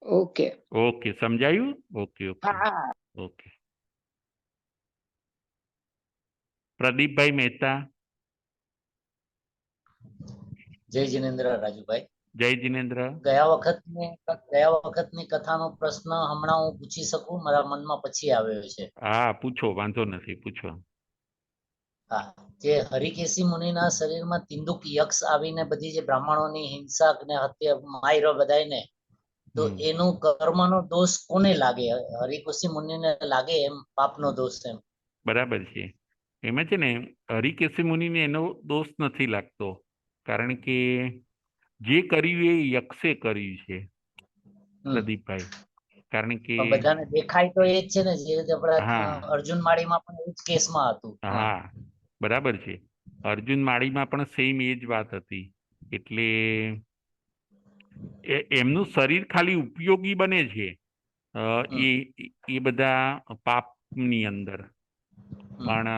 ઓકે ઓકે, સમજાયું? ઓકે. ઓકે. પ્રદીપભાઈ મહેતા. જય જીનેન્દ્ર રાજુભાઈ. જય જીનેન્દ્ર. ગયા વખતની કથાનો પ્રશ્ન હમણાં હું પૂછી શકું? મારા મનમાં પછી આવ્યો છે. હા, પૂછો, વાંધો નથી, પૂછો. હા, જે હરિકેશી મુનિના શરીરમાં તિંદુક યક્ષ આવીને બધી જે બ્રાહ્મણોની હિંસા ને હત્યા માર્યો બધાને, તો એનું કર્મનો દોષ કોને લાગે? હરિકેશી મુનિને લાગે એમ પાપનો દોષ એમ? બરાબર છે. એમાં છે ને હરિકેશી મુનિને એનો દોષ નથી લાગતો, કારણ કે જે કર્યું એ યક્ષે કર્યું છે પ્રદીપભાઈ. કારણ કે બધાને દેખાય તો એ જ છે ને, જે રીતે આપણા હા, અર્જુન માળીમાં પણ એ જ કેસમાં હતું. હા, બરાબર છે. અર્જુન માળીમાં પણ સેમ એ જ વાત હતી. એટલે એમનું શરીર ખાલી ઉપયોગી બને છે એ બધા પાપની અંદર, પણ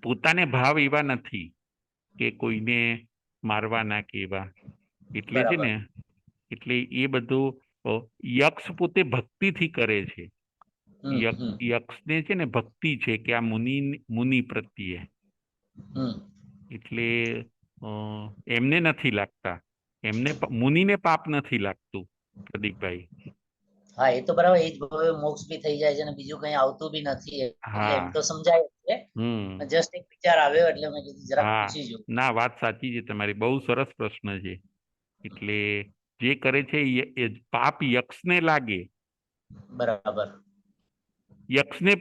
પોતાને ભાવ એવા નથી કે કોઈને મારવાના કે એવા. એટલે છે ને, એટલે એ બધું યક્ષ પોતે ભક્તિથી કરે છે. યક્ષને છે ને ભક્તિ છે કે આ મુનિ પ્રત્યે, એટલે એમને નથી લાગતા. એમને મુનિને પાપ નથી લાગતું પ્રદીપભાઈ. હા, એ તો બરાબર. એ જ ભાવે મોક્ષ બી થઈ જાય છે અને બીજું કઈ આવતું બી નથી, એટલે એમ હા. તો સમજાય છે. જસ્ટ એક વિચાર આવ્યો એટલે મેં કીધું જરાક હા, પૂછી જોઉં. ના, વાત સાચી છે તમારી. બહુ સરસ પ્રશ્ન છે. એટલે જે કરે છે એ પાપ યક્ષને લાગે. બરાબર. યક્ષને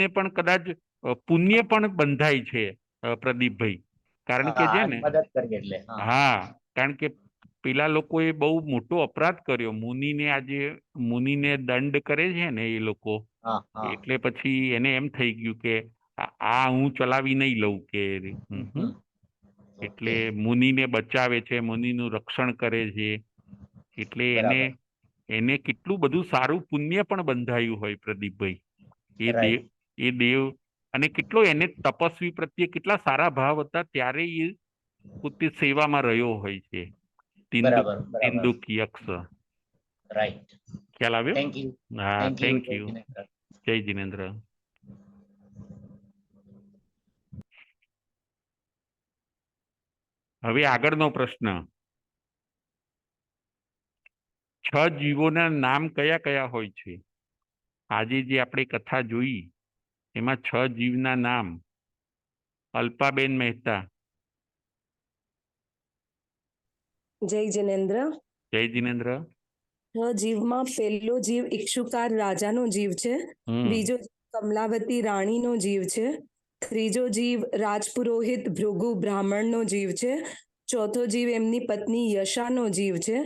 પણ કદાચ પુણ્ય પણ બંધાય છે પ્રદીપભાઈ. કારણ કે છે ને, મદદ કરી એટલે. હા, કારણ કે પેલા લોકોએ બહુ મોટો અપરાધ કર્યો. મુનિને દંડ કરે છે ને એ લોકો, હા હા એટલે પછી એને એમ થઈ ગયું કે આ હું ચલાવી નહીં લઉં કે એટલે ઓકે મુનિને બચાવે છે, મુનિનું રક્ષણ કરે છે. એટલે એને બરાબર એને કેટલું બધું સારું પુણ્ય પણ બંધાયું હોય પ્રદીપભાઈ. એ દેવ રાઈટ એ દેવ અને કેટલો એને તપસ્વી પ્રત્યે કેટલા સારા ભાવ હતા, ત્યારે એ પોતે સેવામાં રહ્યો હોય છે. બરાબર બરાબર તિંદુક યક્ષ. રાઈટ. ખ્યાલ આવ્યો? થેન્ક યુ હા, થેન્ક યુ થેન્ક જય યુ. જિનેન્દ્ર. જય જિનેન્દ્ર. હવે આગળનો પ્રશ્ન, 6 જીવોના નામ કયા કયા હોય છે? આજે જે આપણે કથા જોઈ એમાં 6 જીવના નામ. અલ્પાબેન મહેતા. જય જિનેન્દ્ર. જય જિનેન્દ્ર. જીવમાં પહેલો જીવ ઇક્ષુકાર રાજાનો જીવ છે. બીજો જીવ કમલાવતી રાણીનો જીવ છે. ત્રીજો જીવ રાજપુરોહિત ભૃગુ બ્રાહ્મણનો જીવ છે. ચોથો જીવ એમની પત્ની યશાનો જીવ છે.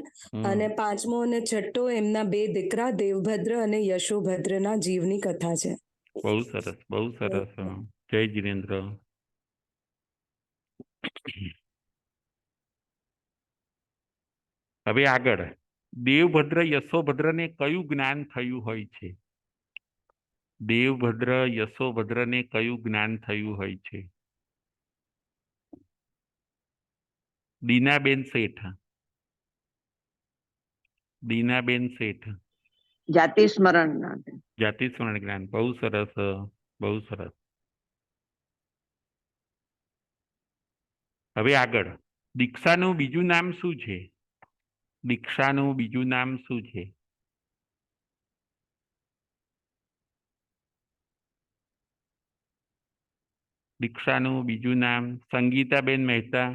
અને પાંચમો અને છઠ્ઠો એમના 2 દીકરા દેવભદ્ર અને યશોભદ્રના જીવની કથા છે. બહુ સરસ, બહુ સરસ. જય જિનેન્દ્ર. હવે આગળ, દેવભદ્ર યશોભદ્રને કયું જ્ઞાન થયું હોય છે? દેવભદ્ર યશોભદ્રને કયું જ્ઞાન થયું હોય છે? દીનાબેન શેઠ. દીનાબેન શેઠ. જાતિ સ્મરણ જાતિ સ્મરણ જ્ઞાન. બહુ સરસ, બહુ સરસ. હવે આગળ, દીક્ષાનું બીજું નામ શું છે? દીક્ષાનું બીજું નામ શું છે? દીક્ષાનું બીજું નામ. સંગીતાબેન મહેતા.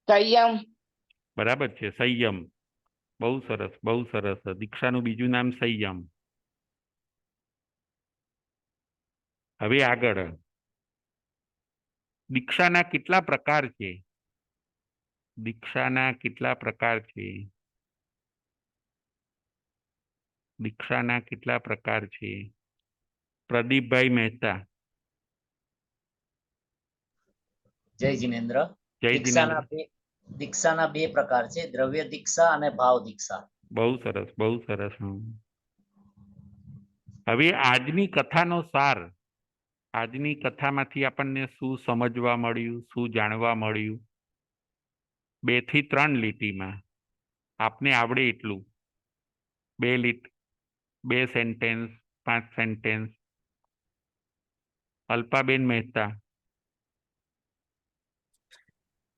સંયમ. બરાબર છે, સંયમ. બહુ સરસ, બહુ સરસ. દીક્ષાનું બીજું નામ સંયમ. હવે આગળ, દીક્ષાના કેટલા પ્રકાર છે? દીક્ષાના કેટલા પ્રકાર છે? દીક્ષાના કેટલા પ્રકાર છે? પ્રદીપભાઈ મહેતા. જય જિનેન્દ્ર. જય જિનેન્દ્ર. દીક્ષાના 2 પ્રકાર છે, દ્રવ્ય દીક્ષા અને ભાવ દીક્ષા. બહુ સરસ, બહુ સરસ. હવે આજની કથાનો સાર, આજની કથામાંથી આપણને શું સમજવા મળ્યું, શું જાણવા મળ્યું? 2 થી 3 લીટીમાં આપને આવડે એટલું. 2 સેન્ટેન્સ, 5 સેન્ટેન્સ. અલ્પાબેન મહેતા.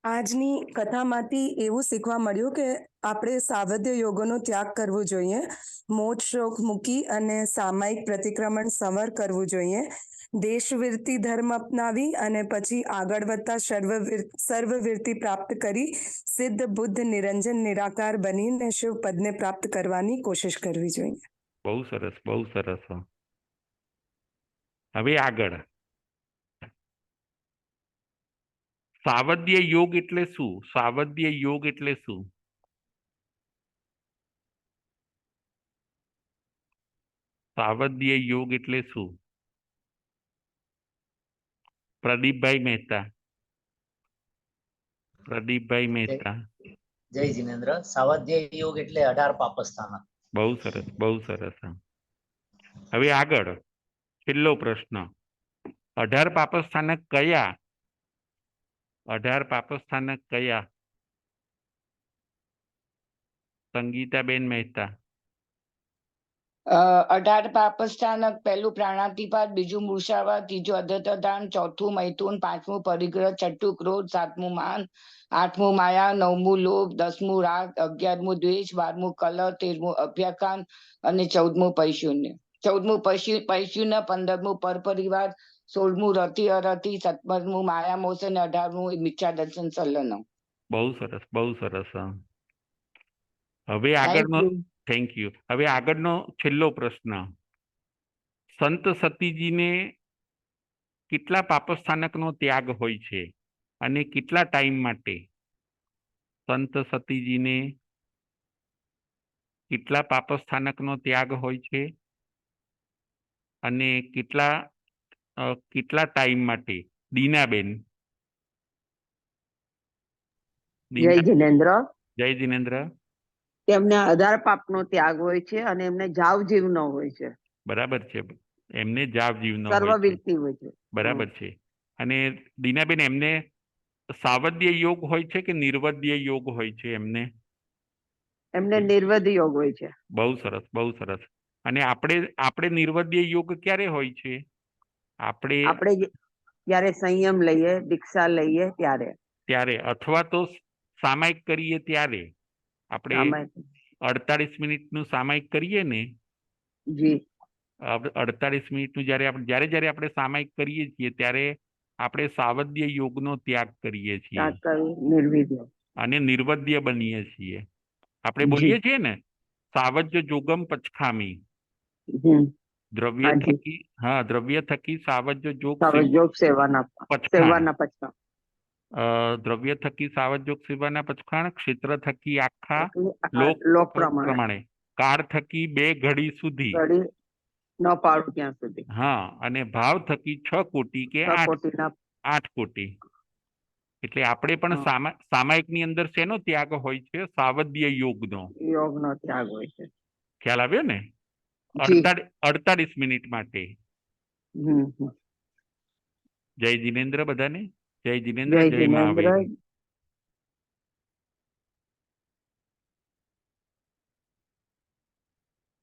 આજની કથામાંથી એવું શીખવા મળ્યું કે આપણે સાવધ્ય યોગોનો ત્યાગ કરવો જોઈએ, મોજ શોખ મૂકી અને સામાયિક પ્રતિક્રમણ સંવર કરવું જોઈએ, દેશવીરતી ધર્મ અપનાવી અને પછી આગળ વધતા સર્વવીરતી પ્રાપ્ત કરી સિદ્ધ બુદ્ધ નિરંજન નિરાકાર બનીને શિવ પદને પ્રાપ્ત કરવાની કોશિશ કરવી જોઈએ. બહુ સરસ, બહુ સરસ. હવે આગળ, સાવધ્ય યોગ એટલે શું? સાવધ્ય યોગ એટલે શું? સાવધ્ય યોગ એટલે શું? પ્રદીપભાઈ મહેતા. પ્રદીપભાઈ મહેતા. જય જિનેન્દ્ર. સાવધ્ય યોગ એટલે 18 પાપસ્થાનક. બહુ સરસ, બહુ સરસ. હવે આગળ, છેલ્લો પ્રશ્ન, 18 પાપસ્થાનક કયા? 18 પાપસ્થાનક કયા? સંગીતાબેન મહેતા. 18 પાપસ્થાનક. પહેલું પ્રાણાતિપાત, બીજું મૂષાવાદ, ત્રીજું અધતદાન, ચોથું મૈથુન, પાંચમું પરિગ્રહ, છઠ્ઠું ક્રોધ, સાતમું માન, આઠમું માયા, નવમું લોભ, 10મું રાગ, 11મું દ્વેષ, 12મું કલહ, 13મું અભ્યાકાન અને 14મું પૈશુન્ય. 14મું પૈશુન્ય, 15મું પરપરિવાર, 16મું રતિ અરતિ, 17મું માયા મોસ અને 18મું મિથ્યા દર્શન સંલગ્ન. બહુ સરસ, બહુ સરસ. હવે Thank આગળનો, you. Thank you. હવે આગળનો છેલ્લો પ્રશ્ન, સંત સતીજીને કેટલા પાપસ્થાનકનો ત્યાગ હોય છે અને કેટલા ટાઈમ માટે? સંત સતીજીને કેટલા પાપસ્થાનકનો ત્યાગ હોય છે અને કેટલા ટાઈમ માટે? દીનાબેન. જય જિનેન્દ્ર. જય જિનેન્દ્ર. તેમને 18 પાપનો ત્યાગ હોય છે અને એમને જાવજીવનો હોય છે. બરાબર છે, એમને જાવજીવનો હોય છે. સર્વવીરતી હોય છે. બરાબર છે. અને દીનાબેન, એમને સાવધ્ય યોગ હોય છે કે નિર્વધ્ય યોગ હોય છે એમને? એમને નિર્વધ યોગ હોય છે. બહુ સરસ, બહુ સરસ. અને આપણે નિર્વધ્ય યોગ ક્યારે હોય છે? આપણે જ્યારે સંયમ લઈએ, દીક્ષા લઈએ ત્યારે, અથવા તો સામાયિક કરીએ ત્યારે. આપણે 48 મિનિટનું સામાયિક કરીએ ને, જી 48 મિનિટનું જ્યારે આપણે સામાયિક કરીએ છીએ ત્યારે આપણે સાવધ્ય યોગનો ત્યાગ કરીએ છીએ અને નિર્વધ્ય બનીએ છીએ. આપણે બોલીએ છીએ ને, સાવજ્ય જોગમ પચખામી. દ્રવ્ય થકી સાવજ્ય જોગ પચખાણ. દ્રવ્ય થકી સાવજ્યોગ સેવાના પચખાણ, ક્ષેત્ર થકી આખા લોક પ્રમાણે, કાળ થકી 2 ઘડી સુધી, ન પાડું ત્યાં સુધી. હા, અને ભાવ થકી 6 કોટી કે 8 કોટી. એટલે આપણે પણ સામાયિક ની અંદર શેનો ત્યાગ હોય છે? સાવધ્ય યોગનો ત્યાગ હોય છે. ખ્યાલ આવ્યો ને? 48 મિનિટ માટે. જય જિનેન્દ્ર બધાને. જય જિનેન્દ્ર, જય મહાવીર.